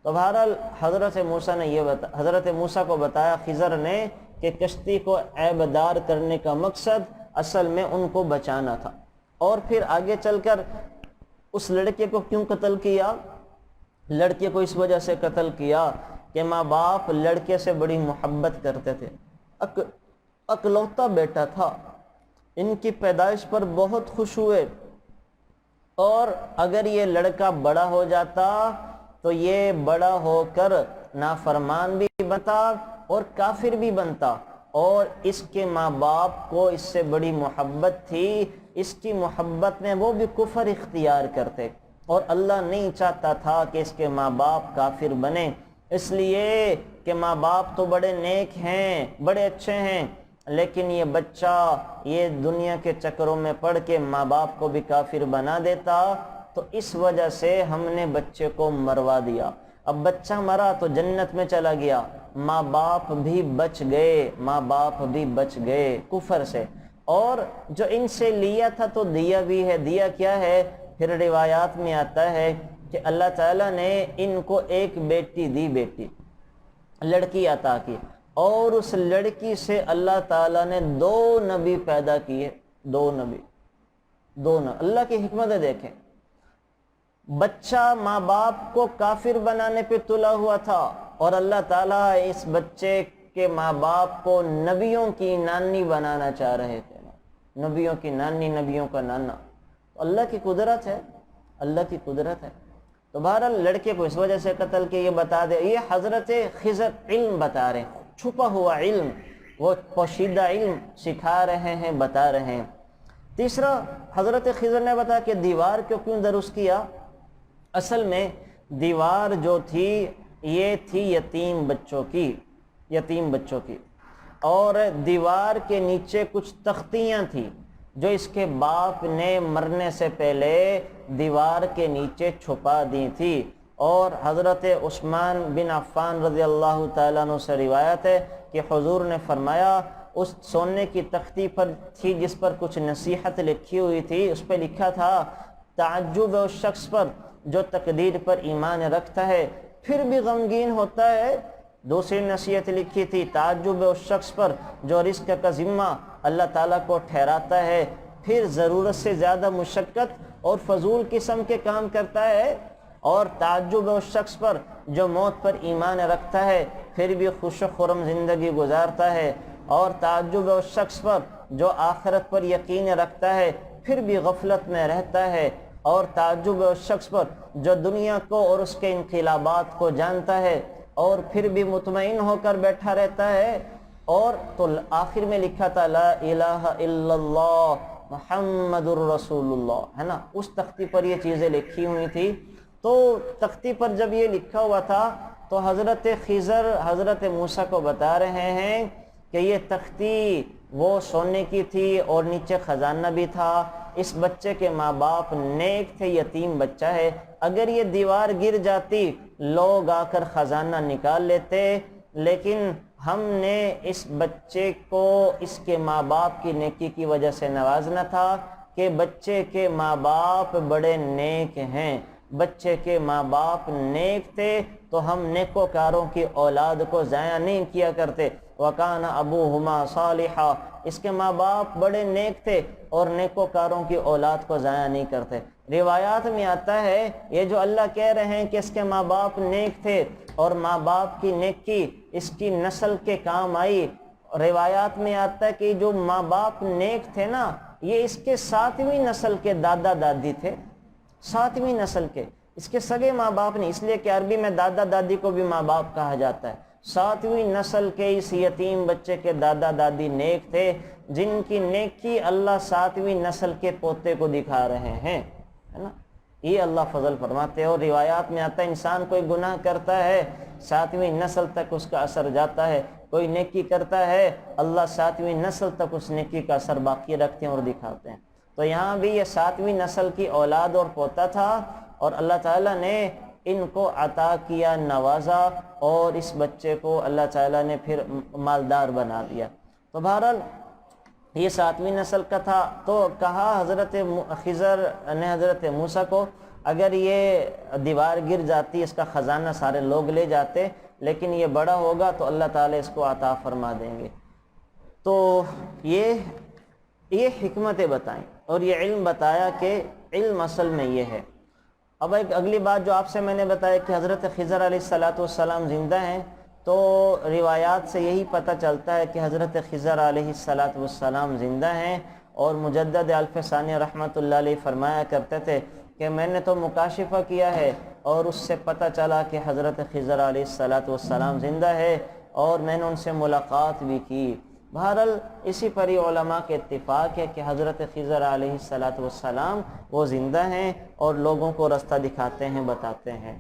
S1: تو بہرحال حضرت موسیٰ نے حضرت موسیٰ کو بتایا خضر نے کہ کشتی کو عیبدار کرنے کا مقصد اصل میں ان کو بچانا تھا۔ اور پھر آگے چل کر اس لڑکے کو کیوں قتل کیا؟ لڑکے کو اس وجہ سے قتل کیا کہ ماں باپ لڑکے سے بڑی محبت کرتے تھے، اکلوتا بیٹا تھا، ان کی پیدائش پر بہت خوش ہوئے، اور اگر یہ لڑکا بڑا ہو جاتا تو یہ بڑا ہو کر نافرمان بھی بنتا اور کافر بھی بنتا، اور اس کے ماں باپ کو اس سے بڑی محبت تھی، اس کی محبت میں وہ بھی کفر اختیار کرتے، اور اللہ نہیں چاہتا تھا کہ اس کے ماں باپ کافر بنے، اس لیے کہ ماں باپ تو بڑے نیک ہیں، بڑے اچھے ہیں، لیکن یہ بچہ یہ دنیا کے چکروں میں پڑ کے ماں باپ کو بھی کافر بنا دیتا، تو اس وجہ سے ہم نے بچے کو مروا دیا۔ اب بچہ مرا تو جنت میں چلا گیا، ماں باپ بھی بچ گئے، ماں باپ بھی بچ گئے کفر سے، اور جو ان سے لیا تھا تو دیا بھی ہے۔ دیا کیا ہے؟ پھر روایات میں آتا ہے کہ اللہ تعالیٰ نے ان کو ایک بیٹی دی، بیٹی لڑکی عطا کی، اور اس لڑکی سے اللہ تعالیٰ نے 2 نبی پیدا کیے، 2 نبی، اللہ کی حکمت دیکھیں۔ بچہ ماں باپ کو کافر بنانے پہ تلا ہوا تھا، اور اللہ تعالیٰ اس بچے کے ماں باپ کو نبیوں کی نانی بنانا چاہ رہے تھے، نبیوں کی نانی، نبیوں کا نانا۔ اللہ کی قدرت ہے، اللہ کی قدرت ہے۔ تو بہرحال لڑکے کو اس وجہ سے قتل کے یہ بتا دے، یہ حضرت خضر علم بتا رہے ہیں، چھپا ہوا علم، وہ پوشیدہ علم سکھا رہے ہیں، بتا رہے ہیں۔ تیسرا حضرت خضر نے بتایا کہ دیوار کو کیوں درست کیا؟ اصل میں دیوار جو تھی یہ تھی یتیم بچوں کی، اور دیوار کے نیچے کچھ تختیاں تھیں جو اس کے باپ نے مرنے سے پہلے دیوار کے نیچے چھپا دی تھی، اور حضرت عثمان بن عفان رضی اللہ تعالیٰ عنہ سے روایت ہے کہ حضور نے فرمایا اس سونے کی تختی پر تھی جس پر کچھ نصیحت لکھی ہوئی تھی، اس پہ لکھا تھا تعجب اس شخص پر جو تقدیر پر ایمان رکھتا ہے پھر بھی غمگین ہوتا ہے۔ دوسری نصیحت لکھی تھی تعجب اس شخص پر جو رزق کا ذمہ اللہ تعالیٰ کو ٹھہراتا ہے پھر ضرورت سے زیادہ مشقت اور فضول قسم کے کام کرتا ہے، اور تعجب اس شخص پر جو موت پر ایمان رکھتا ہے پھر بھی خوش و خرم زندگی گزارتا ہے، اور تعجب اس شخص پر جو آخرت پر یقین رکھتا ہے پھر بھی غفلت میں رہتا ہے، اور تعجب ہے اس شخص پر جو دنیا کو اور اس کے انقلابات کو جانتا ہے اور پھر بھی مطمئن ہو کر بیٹھا رہتا ہے۔ اور تو آخر میں لکھا تھا لا الہ الا اللہ محمد الرسول اللہ، ہے نا، اس تختی پر یہ چیزیں لکھی ہوئی تھی۔ تو تختی پر جب یہ لکھا ہوا تھا تو حضرت خضر حضرت موسیٰ کو بتا رہے ہیں کہ یہ تختی وہ سونے کی تھی اور نیچے خزانہ بھی تھا، اس بچے کے ماں باپ نیک تھے، یتیم بچہ ہے، اگر یہ دیوار گر جاتی لوگ آ کر خزانہ نکال لیتے، لیکن ہم نے اس بچے کو اس کے ماں باپ کی نیکی کی وجہ سے نوازنا تھا کہ بچے کے ماں باپ بڑے نیک ہیں، بچے کے ماں باپ نیک تھے تو ہم نیکوکاروں کی اولاد کو ضائع نہیں کیا کرتے۔ وَكَانَ أَبُوهُمَا صَالِحًا، اس کے ماں باپ بڑے نیک تھے اور نیکوکاروں کی اولاد کو ضائع نہیں کرتے۔ روایات میں آتا ہے یہ جو اللہ کہہ رہے ہیں کہ اس کے ماں باپ نیک تھے اور ماں باپ کی نیکی اس کی نسل کے کام آئی، روایات میں آتا ہے کہ جو ماں باپ نیک تھے نا یہ اس کے 7ویں نسل کے دادا دادی تھے، 7ویں نسل کے، اس کے سگے ماں باپ نہیں، اس لیے کہ عربی میں دادا دادی کو بھی ماں باپ کہا جاتا ہے۔ 7ویں نسل کے اس یتیم بچے کے دادا دادی نیک تھے، جن کی نیکی اللہ 7ویں نسل کے پوتے کو دکھا رہے ہیں، ہے نا، یہ اللہ فضل فرماتے ہیں۔ اور روایات میں آتا ہے انسان کوئی گناہ کرتا ہے 7ویں نسل تک اس کا اثر جاتا ہے، کوئی نیکی کرتا ہے اللہ 7ویں نسل تک اس نیکی کا اثر باقی رکھتے ہیں اور دکھاتے ہیں۔ تو یہاں بھی یہ 7ویں نسل کی اولاد اور پوتا تھا اور اللہ تعالیٰ نے ان کو عطا کیا، نوازا، اور اس بچے کو اللہ تعالیٰ نے پھر مالدار بنا دیا۔ تو بہرحال یہ 7ویں نسل کا تھا۔ تو کہا حضرت خضر نے حضرت موسیٰ کو اگر یہ دیوار گر جاتی اس کا خزانہ سارے لوگ لے جاتے، لیکن یہ بڑا ہوگا تو اللہ تعالیٰ اس کو عطا فرما دیں گے۔ تو یہ حکمتیں بتائیں اور یہ علم بتایا کہ علم اصل میں یہ ہے۔ اب ایک اگلی بات جو آپ سے میں نے بتایا کہ حضرت خضر علیہ السلام زندہ ہیں، تو روایات سے یہی پتہ چلتا ہے کہ حضرت خضر علیہ السلام زندہ ہیں، اور مجدد الف ثانی رحمۃ اللہ علیہ فرمایا کرتے تھے کہ میں نے تو مکاشفہ کیا ہے اور اس سے پتہ چلا کہ حضرت خضر علیہ السلام زندہ ہے، اور میں نے ان سے ملاقات بھی کی۔ بہرحال اسی پر ہی علماء کے اتفاق ہے کہ حضرت خضر علیہ السلام وہ زندہ ہیں اور لوگوں کو رستہ دکھاتے ہیں، بتاتے ہیں۔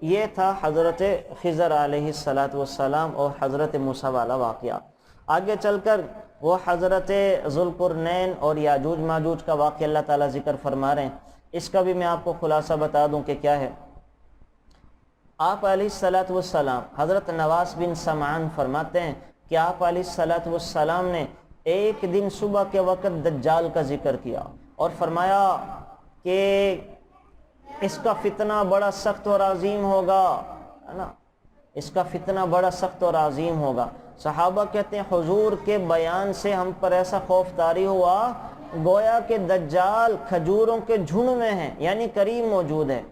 S1: یہ تھا حضرت خضر علیہ السلام اور حضرت موسیٰ والا واقعہ۔ آگے چل کر وہ حضرت ذوالقرنین اور یاجوج ماجوج کا واقعہ اللہ تعالیٰ ذکر فرما رہے ہیں۔ اس کا بھی میں آپ کو خلاصہ بتا دوں کہ کیا ہے۔ آپ علیہ السلام حضرت نواس بن سمعان فرماتے ہیں کہ آپ علیہ السلام نے ایک دن صبح کے وقت دجال کا ذکر کیا اور فرمایا کہ اس کا فتنہ بڑا سخت اور عظیم ہوگا، ہے نا، اس کا فتنہ بڑا سخت اور عظیم ہوگا۔ صحابہ کہتے ہیں حضور کے بیان سے ہم پر ایسا خوف طاری ہوا گویا کہ دجال کھجوروں کے جھنڈ میں ہیں، یعنی قریب موجود ہے۔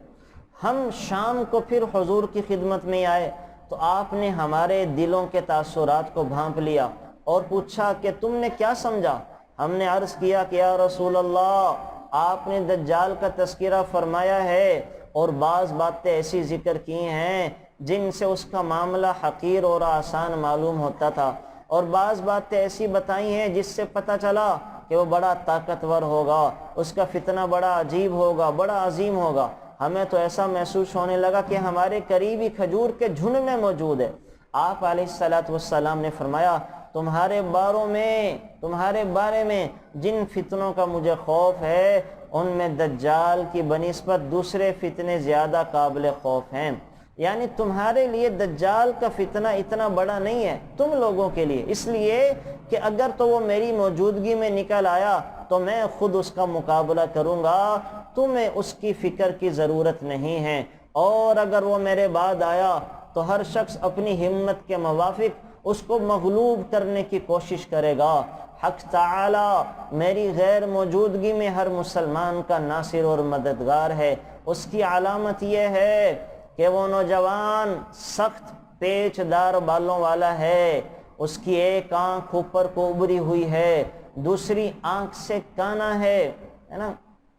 S1: ہم شام کو پھر حضور کی خدمت میں آئے تو آپ نے ہمارے دلوں کے تاثرات کو بھانپ لیا اور پوچھا کہ تم نے کیا سمجھا؟ ہم نے عرض کیا کہ یا رسول اللہ آپ نے دجال کا تذکرہ فرمایا ہے اور بعض باتیں ایسی ذکر کی ہیں جن سے اس کا معاملہ حقیر اور آسان معلوم ہوتا تھا، اور بعض باتیں ایسی بتائی ہیں جس سے پتہ چلا کہ وہ بڑا طاقتور ہوگا، اس کا فتنہ بڑا عجیب ہوگا، بڑا عظیم ہوگا۔ ہمیں تو ایسا محسوس ہونے لگا کہ ہمارے قریبی کھجور کے جھنڈ میں موجود ہے۔ آپ علیہ السلام نے فرمایا تمہارے بارے میں جن فتنوں کا مجھے خوف ہے ان میں دجال کی بنسبت دوسرے فتنے زیادہ قابل خوف ہیں، یعنی تمہارے لیے دجال کا فتنہ اتنا بڑا نہیں ہے تم لوگوں کے لیے، اس لیے کہ اگر تو وہ میری موجودگی میں نکل آیا تو میں خود اس کا مقابلہ کروں گا، تمہیں اس کی فکر کی ضرورت نہیں ہے، اور اگر وہ میرے بعد آیا تو ہر شخص اپنی ہمت کے موافق اس کو مغلوب کرنے کی کوشش کرے گا۔ حق تعالی میری غیر موجودگی میں ہر مسلمان کا ناصر اور مددگار ہے۔ اس کی علامت یہ ہے کہ وہ نوجوان سخت پیچ دار بالوں والا ہے، اس کی ایک آنکھ اوپر کو ابری ہوئی ہے، دوسری آنکھ سے کانا ہے، ہے نا،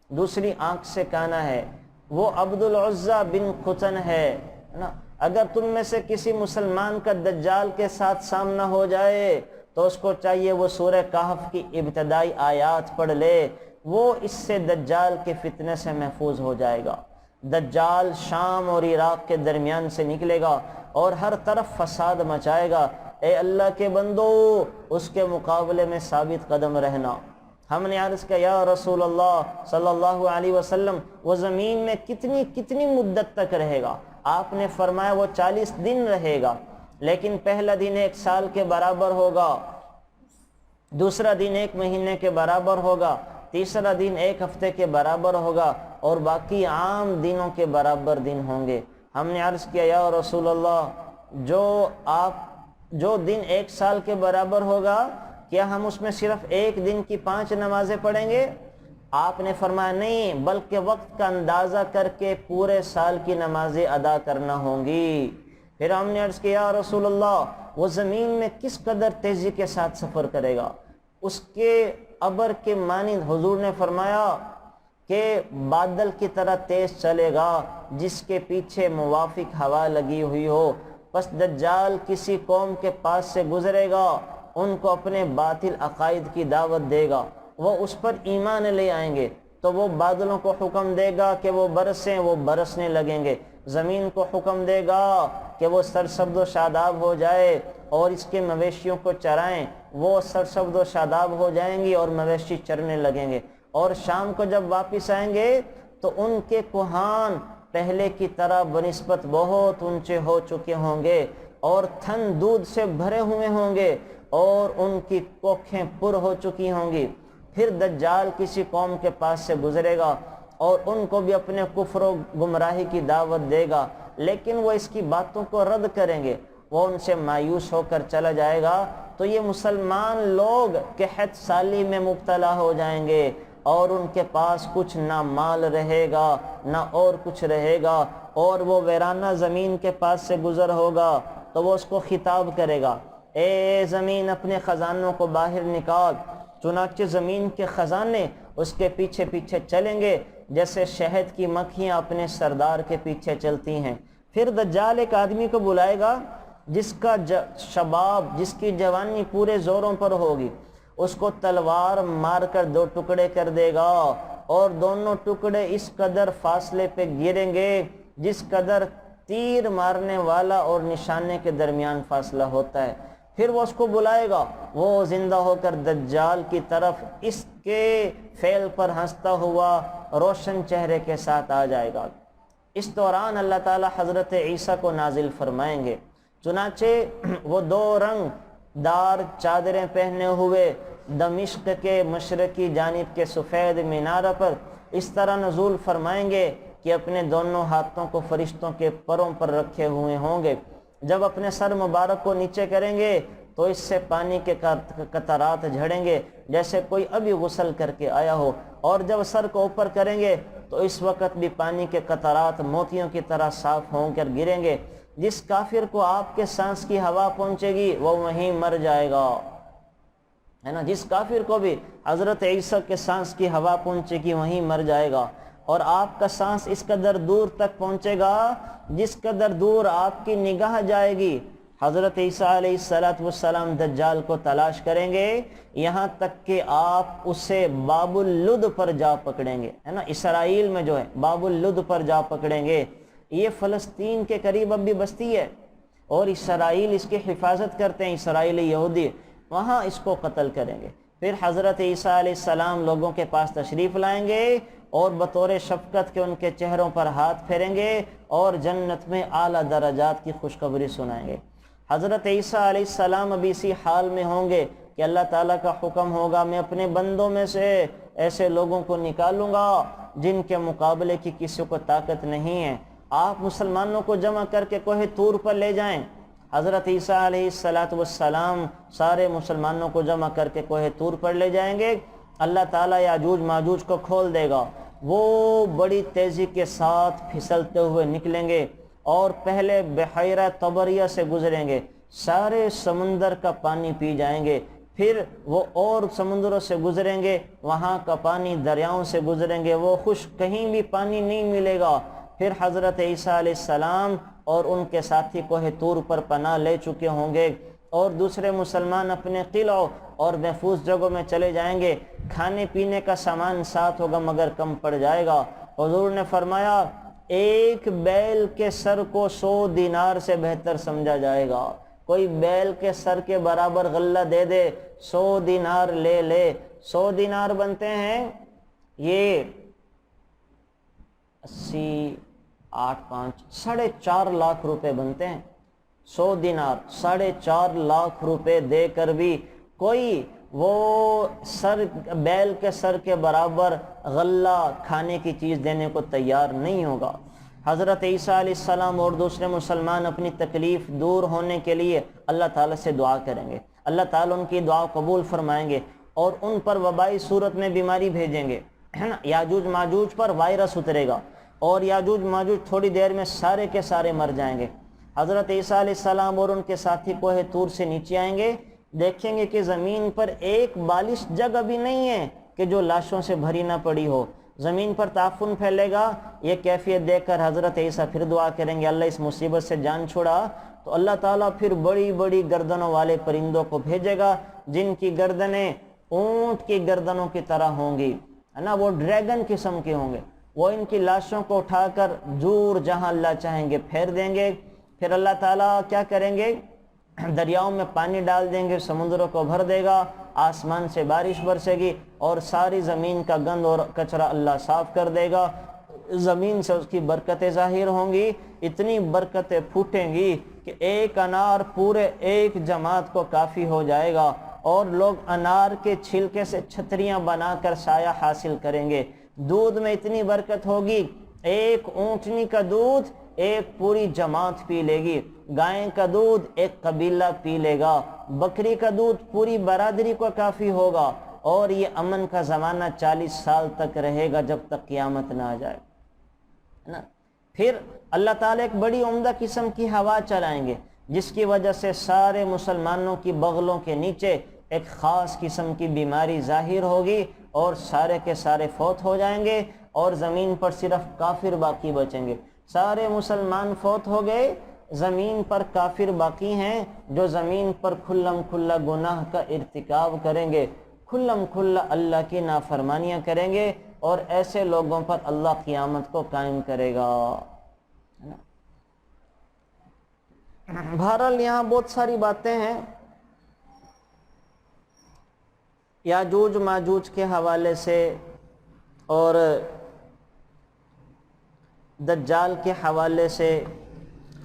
S1: دوسری آنکھ سے کانا ہے، وہ عبد العزہ بن قطن ہے نا۔ اگر تم میں سے کسی مسلمان کا دجال کے ساتھ سامنا ہو جائے تو اس کو چاہیے وہ سورہ کہف کی ابتدائی آیات پڑھ لے، وہ اس سے دجال کے فتنے سے محفوظ ہو جائے گا۔ دجال شام اور عراق کے درمیان سے نکلے گا اور ہر طرف فساد مچائے گا۔ اے اللہ کے بندو، اس کے مقابلے میں ثابت قدم رہنا۔ ہم نے عرض کیا یا رسول اللہ صلی اللہ علیہ وسلم، وہ زمین میں کتنی مدت تک رہے گا؟ آپ نے فرمایا وہ 40 دن رہے گا، لیکن پہلا دن 1 سال کے برابر ہوگا، دوسرا دن 1 مہینے کے برابر ہوگا، تیسرا دن 1 ہفتے کے برابر ہوگا، اور باقی عام دنوں کے برابر دن ہوں گے۔ ہم نے عرض کیا یا رسول اللہ، جو دن 1 سال کے برابر ہوگا، کیا ہم اس میں صرف 1 دن کی 5 نمازیں پڑھیں گے؟ آپ نے فرمایا نہیں، بلکہ وقت کا اندازہ کر کے پورے سال کی نمازیں ادا کرنا ہوں گی۔ پھر ہم نے عرض کیا یا رسول اللہ، وہ زمین میں کس قدر تیزی کے ساتھ سفر کرے گا؟ اس کے ابر کے مانند حضور نے فرمایا کہ بادل کی طرح تیز چلے گا جس کے پیچھے موافق ہوا لگی ہوئی ہو۔ پس دجال کسی قوم کے پاس سے گزرے گا، ان کو اپنے باطل عقائد کی دعوت دے گا، وہ اس پر ایمان لے آئیں گے تو وہ بادلوں کو حکم دے گا کہ وہ برسیں، وہ برسنے لگیں گے۔ زمین کو حکم دے گا کہ وہ سرسبز و شاداب ہو جائے اور اس کے مویشیوں کو چرائیں، وہ سرسبز و شاداب ہو جائیں گی اور مویشی چرنے لگیں گے۔ اور شام کو جب واپس آئیں گے تو ان کے کوہان پہلے کی طرح بنسبت بہت اونچے ہو چکے ہوں گے اور تھن دودھ سے بھرے ہوئے ہوں گے اور ان کی کوکھیں پر ہو چکی ہوں گی۔ پھر دجال کسی قوم کے پاس سے گزرے گا اور ان کو بھی اپنے کفر و گمراہی کی دعوت دے گا، لیکن وہ اس کی باتوں کو رد کریں گے، وہ ان سے مایوس ہو کر چلا جائے گا، تو یہ مسلمان لوگ قحط سالی میں مبتلا ہو جائیں گے اور ان کے پاس کچھ نہ مال رہے گا نہ اور کچھ رہے گا، اور وہ ویرانہ زمین کے پاس سے گزر ہوگا تو وہ اس کو خطاب کرے گا، اے زمین اپنے خزانوں کو باہر نکال۔ چنانچہ زمین کے خزانے اس کے پیچھے پیچھے چلیں گے جیسے شہد کی مکھیاں اپنے سردار کے پیچھے چلتی ہیں۔ پھر دجال ایک آدمی کو بلائے گا جس کا شباب، جس کی جوانی پورے زوروں پر ہوگی، اس کو تلوار مار کر 2 ٹکڑے کر دے گا، اور دونوں ٹکڑے اس قدر فاصلے پہ گریں گے جس قدر تیر مارنے والا اور نشانے کے درمیان فاصلہ ہوتا ہے۔ پھر وہ اس کو بلائے گا، وہ زندہ ہو کر دجال کی طرف اس کے فعل پر ہنستا ہوا روشن چہرے کے ساتھ آ جائے گا۔ اس دوران اللہ تعالی حضرت عیسیٰ کو نازل فرمائیں گے، چنانچہ وہ 2 رنگ دار چادریں پہنے ہوئے دمشق کے مشرقی جانب کے سفید مینار پر اس طرح نزول فرمائیں گے کہ اپنے دونوں ہاتھوں کو فرشتوں کے پروں پر رکھے ہوئے ہوں گے۔ جب اپنے سر مبارک کو نیچے کریں گے تو اس سے پانی کے قطرات جھڑیں گے جیسے کوئی ابھی غسل کر کے آیا ہو، اور جب سر کو اوپر کریں گے تو اس وقت بھی پانی کے قطرات موتیوں کی طرح صاف ہو کر گریں گے۔ جس کافر کو آپ کے سانس کی ہوا پہنچے گی وہ وہیں مر جائے گا، ہے نا، جس کافر کو بھی حضرت عیسیٰ کے سانس کی ہوا پہنچے گی وہیں مر جائے گا۔ اور آپ کا سانس اس قدر دور تک پہنچے گا جس قدر دور آپ کی نگاہ جائے گی۔ حضرت عیسیٰ علیہ السلام دجال کو تلاش کریں گے یہاں تک کہ آپ اسے باب اللد پر جا پکڑیں گے، ہے نا، اسرائیل میں جو ہے باب اللد پر جا پکڑیں گے۔ یہ فلسطین کے قریب اب بھی بستی ہے اور اسرائیل اس کی حفاظت کرتے ہیں، اسرائیل یہودی، وہاں اس کو قتل کریں گے۔ پھر حضرت عیسیٰ علیہ السلام لوگوں کے پاس تشریف لائیں گے اور بطور شفقت کے ان کے چہروں پر ہاتھ پھیریں گے اور جنت میں اعلیٰ درجات کی خوشخبری سنائیں گے۔ حضرت عیسیٰ علیہ السلام ابھی اسی حال میں ہوں گے کہ اللہ تعالیٰ کا حکم ہوگا میں اپنے بندوں میں سے ایسے لوگوں کو نکالوں گا جن کے مقابلے کی کسی کو طاقت نہیں ہے، آپ مسلمانوں کو جمع کر کے کوہ طور پر لے جائیں۔ حضرت عیسیٰ علیہ السلام سارے مسلمانوں کو جمع کر کے کوہ طور پر لے جائیں گے۔ اللہ تعالیٰ یاجوج ماجوج کو کھول دے گا، وہ بڑی تیزی کے ساتھ پھسلتے ہوئے نکلیں گے اور پہلے بحیرہ طبریہ سے گزریں گے، سارے سمندر کا پانی پی جائیں گے، پھر وہ اور سمندروں سے گزریں گے، وہاں کا پانی دریاؤں سے گزریں گے، وہ خشک، کہیں بھی پانی نہیں ملے گا۔ پھر حضرت عیسیٰ علیہ السلام اور ان کے ساتھی کوہ طور پر پناہ لے چکے ہوں گے، اور دوسرے مسلمان اپنے قلعوں اور محفوظ جگہوں میں چلے جائیں گے۔ کھانے پینے کا سامان ساتھ ہوگا مگر کم پڑ جائے گا۔ حضور نے فرمایا ایک بیل کے سر کو 100 دینار سے بہتر سمجھا جائے گا۔ کوئی بیل کے سر کے برابر غلہ دے دے، 100 دینار لے لے۔ 100 دینار بنتے ہیں یہ 80 8 5 4.5 لاکھ روپے بنتے ہیں۔ 100 دینار 4.5 لاکھ روپے دے کر بھی کوئی وہ بیل کے سر کے برابر غلہ کھانے کی چیز دینے کو تیار نہیں ہوگا۔ حضرت عیسیٰ علیہ السلام اور دوسرے مسلمان اپنی تکلیف دور ہونے کے لیے اللہ تعالیٰ سے دعا کریں گے، اللہ تعالیٰ ان کی دعا قبول فرمائیں گے اور ان پر وبائی صورت میں بیماری بھیجیں گے، ہے نا۔ یاجوج ماجوج پر وائرس اترے گا اور یاجوج ماجوج تھوڑی دیر میں سارے کے سارے مر جائیں گے۔ حضرت عیسیٰ علیہ السلام اور ان کے ساتھی کوہ طور سے نیچے آئیں گے، دیکھیں گے کہ زمین پر ایک بالش جگہ بھی نہیں ہے کہ جو لاشوں سے بھری نہ پڑی ہو۔ زمین پر تعفن پھیلے گا۔ یہ کیفیت دیکھ کر حضرت عیسیٰ پھر دعا کریں گے اللہ اس مصیبت سے جان چھڑا، تو اللہ تعالیٰ پھر بڑی بڑی گردنوں والے پرندوں کو بھیجے گا جن کی گردنیں اونٹ کی گردنوں کی طرح ہوں گی، ہے نا، وہ ڈریگن قسم کے ہوں گے۔ وہ ان کی لاشوں کو اٹھا کر دور جہاں اللہ چاہیں گے پھیر دیں گے۔ پھر اللہ تعالیٰ کیا کریں گے، دریاؤں میں پانی ڈال دیں گے، سمندروں کو بھر دے گا، آسمان سے بارش برسے گی اور ساری زمین کا گند اور کچرا اللہ صاف کر دے گا۔ زمین سے اس کی برکتیں ظاہر ہوں گی، اتنی برکتیں پھوٹیں گی کہ ایک انار پورے ایک جماعت کو کافی ہو جائے گا، اور لوگ انار کے چھلکے سے چھتریاں بنا کر سایہ حاصل کریں گے۔ دودھ میں اتنی برکت ہوگی، ایک اونٹنی کا دودھ ایک پوری جماعت پی لے گی، گائے کا دودھ ایک قبیلہ پی لے گا، بکری کا دودھ پوری برادری کو کافی ہوگا، اور یہ امن کا زمانہ 40 سال تک رہے گا جب تک قیامت نہ آ جائے نا۔ پھر اللہ تعالیٰ ایک بڑی عمدہ قسم کی ہوا چلائیں گے جس کی وجہ سے سارے مسلمانوں کی بغلوں کے نیچے ایک خاص قسم کی بیماری ظاہر ہوگی اور سارے کے سارے فوت ہو جائیں گے، اور زمین پر صرف کافر باقی بچیں گے۔ سارے مسلمان فوت ہو گئے، زمین پر کافر باقی ہیں جو زمین پر کھلم کھلا گناہ کا ارتکاب کریں گے، کھلم کھلا اللہ کی نافرمانیاں کریں گے، اور ایسے لوگوں پر اللہ قیامت کو قائم کرے گا۔ بہرحال یہاں بہت ساری باتیں ہیں یاجوج ماجوج کے حوالے سے اور دجال کے حوالے سے،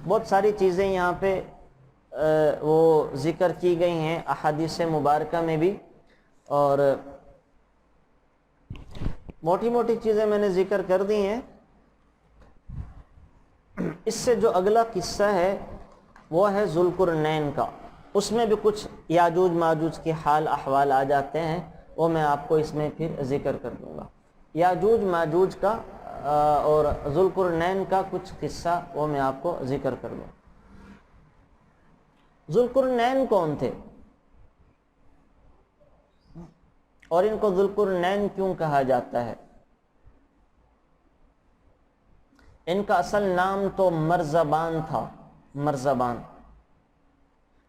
S1: بہت ساری چیزیں یہاں پہ وہ ذکر کی گئی ہیں احادیث مبارکہ میں بھی، اور موٹی موٹی چیزیں میں نے ذکر کر دی ہیں۔ اس سے جو اگلا قصہ ہے وہ ہے ذوالقرنین کا، اس میں بھی کچھ یاجوج ماجوج کے حال احوال آ جاتے ہیں، وہ میں آپ کو اس میں پھر ذکر کر دوں گا۔ یاجوج ماجوج کا اور ذوالقرنین کا کچھ قصہ وہ میں آپ کو ذکر کر دوں۔ ذوالقرنین کون تھے اور ان کو ذوالقرنین کیوں کہا جاتا ہے؟ ان کا اصل نام تو مرزبان تھا، مرزبان،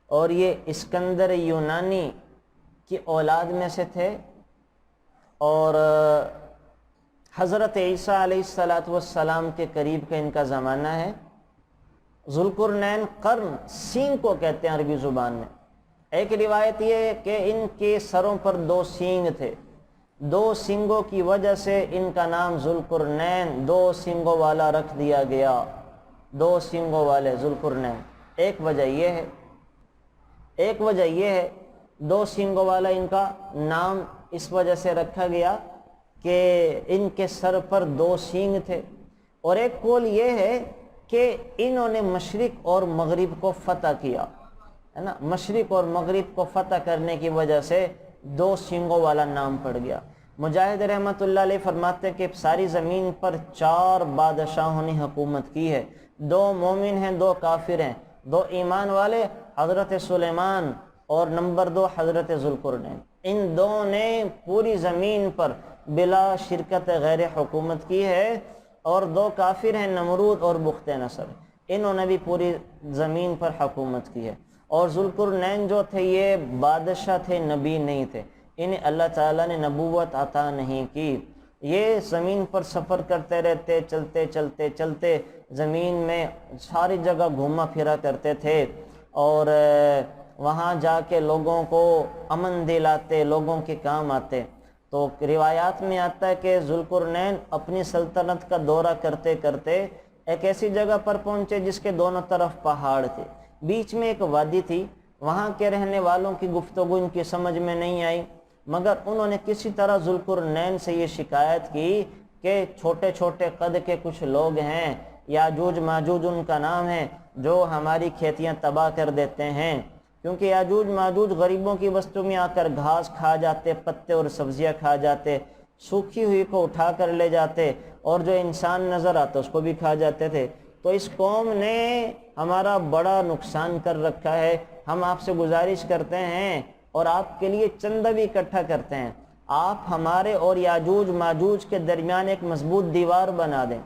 S1: اور یہ اسکندر یونانی کی اولاد میں سے تھے، اور حضرت عیسیٰ علیہ السلام کے قریب کا ان کا زمانہ ہے۔ ذوالقرنین قرن سینگ کو کہتے ہیں عربی زبان میں۔ ایک روایت یہ ہے کہ ان کے سروں پر 2 سینگ تھے، 2 سینگوں کی وجہ سے ان کا نام ذوالقرنین 2 سینگوں والا رکھ دیا گیا، 2 سینگوں والے ذوالقرنین۔ ایک وجہ یہ ہے، ایک وجہ یہ ہے 2 سینگوں والا ان کا نام اس وجہ سے رکھا گیا کہ ان کے سر پر 2 سینگ تھے، اور ایک قول یہ ہے کہ انہوں نے مشرق اور مغرب کو فتح کیا، ہے نا، مشرق اور مغرب کو فتح کرنے کی وجہ سے 2 سینگوں والا نام پڑ گیا۔ مجاہد رحمۃ اللہ علیہ فرماتے ہیں کہ ساری زمین پر 4 بادشاہوں نے حکومت کی ہے، 2 مومن ہیں، 2 کافر ہیں، 2 ایمان والے حضرت سلیمان اور نمبر 2 حضرت ذوالقرنین، ان دو نے پوری زمین پر بلا شرکت غیر حکومت کی ہے، اور 2 کافر ہیں نمرود اور بخت نصر، انہوں نے بھی پوری زمین پر حکومت کی ہے۔ اور ذوالقرنین جو تھے یہ بادشاہ تھے، نبی نہیں تھے، انہیں اللہ تعالیٰ نے نبوت عطا نہیں کی۔ یہ زمین پر سفر کرتے رہتے، چلتے چلتے چلتے زمین میں ساری جگہ گھوما پھرا کرتے تھے، اور وہاں جا کے لوگوں کو امن دلاتے، لوگوں کے کام آتے۔ تو روایات میں آتا ہے کہ ذوالقرنین اپنی سلطنت کا دورہ کرتے کرتے ایک ایسی جگہ پر پہنچے جس کے دونوں طرف پہاڑ تھے، بیچ میں ایک وادی تھی۔ وہاں کے رہنے والوں کی گفتگو ان کی سمجھ میں نہیں آئی، مگر انہوں نے کسی طرح ذوالقرنین سے یہ شکایت کی کہ چھوٹے چھوٹے قد کے کچھ لوگ ہیں، یاجوج ماجوج ان کا نام ہے، جو ہماری کھیتیاں تباہ کر دیتے ہیں، کیونکہ یاجوج ماجوج غریبوں کی بستیوں میں آ کر گھاس کھا جاتے، پتے اور سبزیاں کھا جاتے، سوکھی ہوئی کو اٹھا کر لے جاتے، اور جو انسان نظر آتا اس کو بھی کھا جاتے تھے۔ تو اس قوم نے ہمارا بڑا نقصان کر رکھا ہے، ہم آپ سے گزارش کرتے ہیں اور آپ کے لیے چندہ بھی اکٹھا کرتے ہیں، آپ ہمارے اور یاجوج ماجوج کے درمیان ایک مضبوط دیوار بنا دیں۔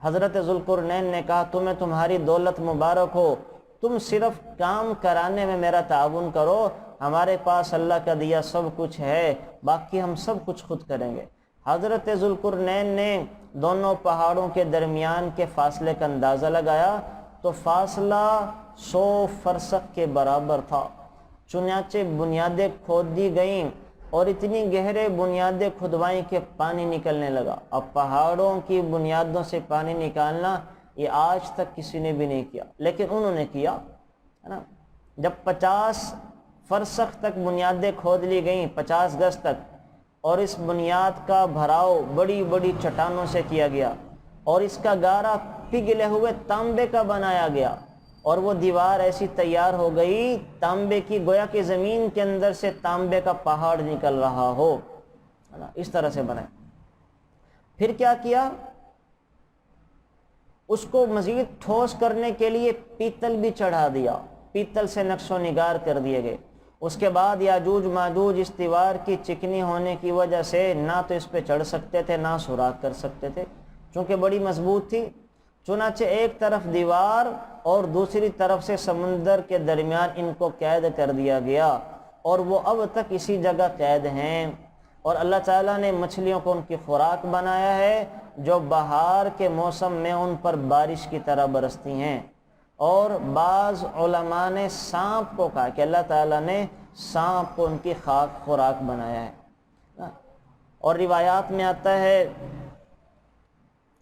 S1: حضرت ذوالقرنین نے کہا تمہیں تمہاری دولت مبارک ہو، تم صرف کام کرانے میں میرا تعاون کرو، ہمارے پاس اللہ کا دیا سب کچھ ہے، باقی ہم سب کچھ خود کریں گے۔ حضرت ذوالقرنین نے دونوں پہاڑوں کے درمیان کے فاصلے کا اندازہ لگایا تو فاصلہ 100 فرسخ کے برابر تھا۔ چنانچہ بنیادیں کھود دی گئیں اور اتنی گہرے بنیادیں کھدوائیں کہ پانی نکلنے لگا۔ اب پہاڑوں کی بنیادوں سے پانی نکالنا یہ آج تک کسی نے بھی نہیں کیا، لیکن انہوں نے کیا ہے نا۔ جب 50 فرسخ تک بنیادیں کھود لی گئیں، 50 گز تک، اور اس بنیاد کا بھراؤ بڑی بڑی چٹانوں سے کیا گیا، اور اس کا گارا پگھلے ہوئے تانبے کا بنایا گیا، اور وہ دیوار ایسی تیار ہو گئی تانبے کی، گویا کہ زمین کے اندر سے تانبے کا پہاڑ نکل رہا ہو، اس طرح سے بنائے۔ پھر کیا کیا؟ اس کو مزید ٹھوس کرنے کے لیے پیتل بھی چڑھا دیا، پیتل سے نقش و نگار کر دیے گئے۔ اس کے بعد یاجوج ماجوج اس دیوار کی چکنی ہونے کی وجہ سے نہ تو اس پہ چڑھ سکتے تھے نہ سوراخ کر سکتے تھے، چونکہ بڑی مضبوط تھی۔ چنانچہ ایک طرف دیوار اور دوسری طرف سے سمندر کے درمیان ان کو قید کر دیا گیا، اور وہ اب تک اسی جگہ قید ہیں۔ اور اللہ تعالیٰ نے مچھلیوں کو ان کی خوراک بنایا ہے، جو بہار کے موسم میں ان پر بارش کی طرح برستی ہیں۔ اور بعض علماء نے سانپ کو کہا کہ اللہ تعالیٰ نے سانپ کو ان کی خوراک بنایا ہے۔ اور روایات میں آتا ہے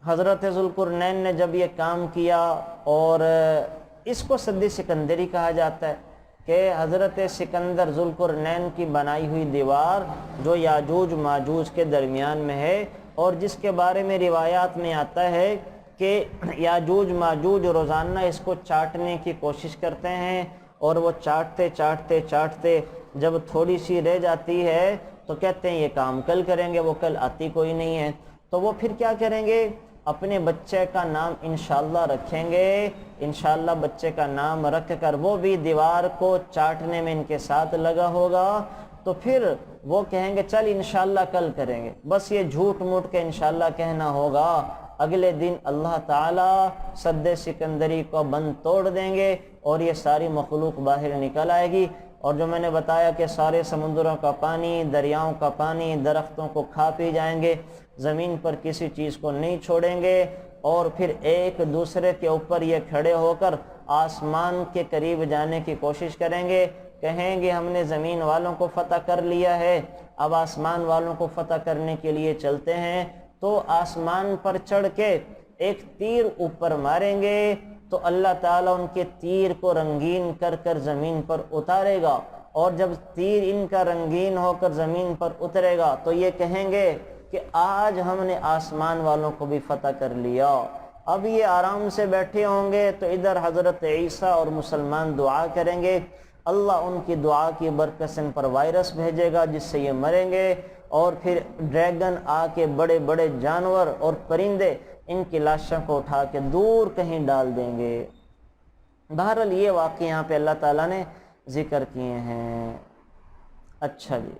S1: حضرت ذوالقرنین نے جب یہ کام کیا، اور اس کو سد سکندری کہا جاتا ہے کہ حضرت سکندر ذوالقرنین کی بنائی ہوئی دیوار جو یاجوج ماجوج کے درمیان میں ہے، اور جس کے بارے میں روایات میں آتا ہے کہ یاجوج ماجوج روزانہ اس کو چاٹنے کی کوشش کرتے ہیں، اور وہ چاٹتے چاٹتے چاٹتے جب تھوڑی سی رہ جاتی ہے تو کہتے ہیں یہ کام کل کریں گے، وہ کل آتی کوئی نہیں ہے، تو وہ پھر کیا کریں گے؟ اپنے بچے کا نام انشاءاللہ رکھیں گے، انشاءاللہ بچے کا نام رکھ کر وہ بھی دیوار کو چاٹنے میں ان کے ساتھ لگا ہوگا، تو پھر وہ کہیں گے چل انشاءاللہ کل کریں گے، بس یہ جھوٹ موٹ کے انشاءاللہ کہنا ہوگا۔ اگلے دن اللہ تعالیٰ سد سکندری کو بند توڑ دیں گے اور یہ ساری مخلوق باہر نکل آئے گی، اور جو میں نے بتایا کہ سارے سمندروں کا پانی، دریاؤں کا پانی درختوں کو کھا پی جائیں گے، زمین پر کسی چیز کو نہیں چھوڑیں گے، اور پھر ایک دوسرے کے اوپر یہ کھڑے ہو کر آسمان کے قریب جانے کی کوشش کریں گے، کہیں گے ہم نے زمین والوں کو فتح کر لیا ہے، اب آسمان والوں کو فتح کرنے کے لیے چلتے ہیں۔ تو آسمان پر چڑھ کے ایک تیر اوپر ماریں گے تو اللہ تعالیٰ ان کے تیر کو رنگین کر کر زمین پر اتارے گا، اور جب تیر ان کا رنگین ہو کر زمین پر اترے گا تو یہ کہیں گے کہ آج ہم نے آسمان والوں کو بھی فتح کر لیا۔ اب یہ آرام سے بیٹھے ہوں گے تو ادھر حضرت عیسیٰ اور مسلمان دعا کریں گے، اللہ ان کی دعا کی برکت سے ان پر وائرس بھیجے گا جس سے یہ مریں گے، اور پھر ڈریگن آ کے بڑے بڑے جانور اور پرندے ان کی لاشوں کو اٹھا کے دور کہیں ڈال دیں گے۔ بہرحال یہ واقعہ یہاں پہ اللہ تعالیٰ نے ذکر کیے ہیں۔ اچھا جی،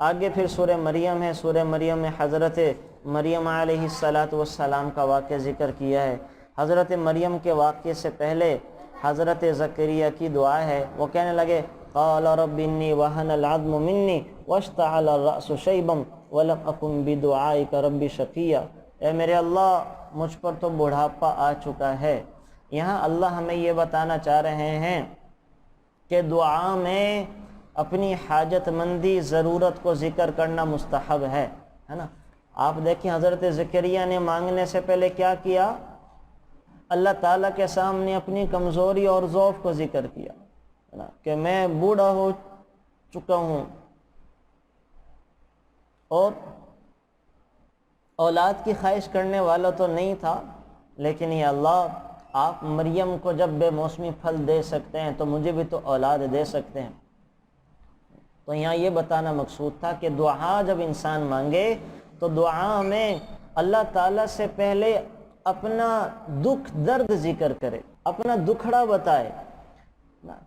S1: آگے پھر سورہ مریم ہے۔ سورہ مریم میں حضرت مریم علیہ السلام کا واقعہ ذکر کیا ہے۔ حضرت مریم کے واقعے سے پہلے حضرت زکریا کی دعا ہے، وہ کہنے لگے قال رب انی وہن العظم منی واشتعل الرأس شیبا ولم اکن بدعائک رب شقیا۔ اے میرے اللہ، مجھ پر تو بڑھاپا آ چکا ہے۔ یہاں اللہ ہمیں یہ بتانا چاہ رہے ہیں کہ دعا میں اپنی حاجت مندی، ضرورت کو ذکر کرنا مستحب ہے نا۔ آپ دیکھیں حضرت زکریا نے مانگنے سے پہلے کیا کیا؟ اللہ تعالیٰ کے سامنے اپنی کمزوری اور ضعف کو ذکر کیا کہ میں بوڑھا ہو چکا ہوں اور اولاد کی خواہش کرنے والا تو نہیں تھا، لیکن یہ اللہ، آپ مریم کو جب بے موسمی پھل دے سکتے ہیں تو مجھے بھی تو اولاد دے سکتے ہیں۔ تو یہاں یہ بتانا مقصود تھا کہ دعا جب انسان مانگے تو دعا میں اللہ تعالیٰ سے پہلے اپنا دکھ درد ذکر کرے، اپنا دکھڑا بتائے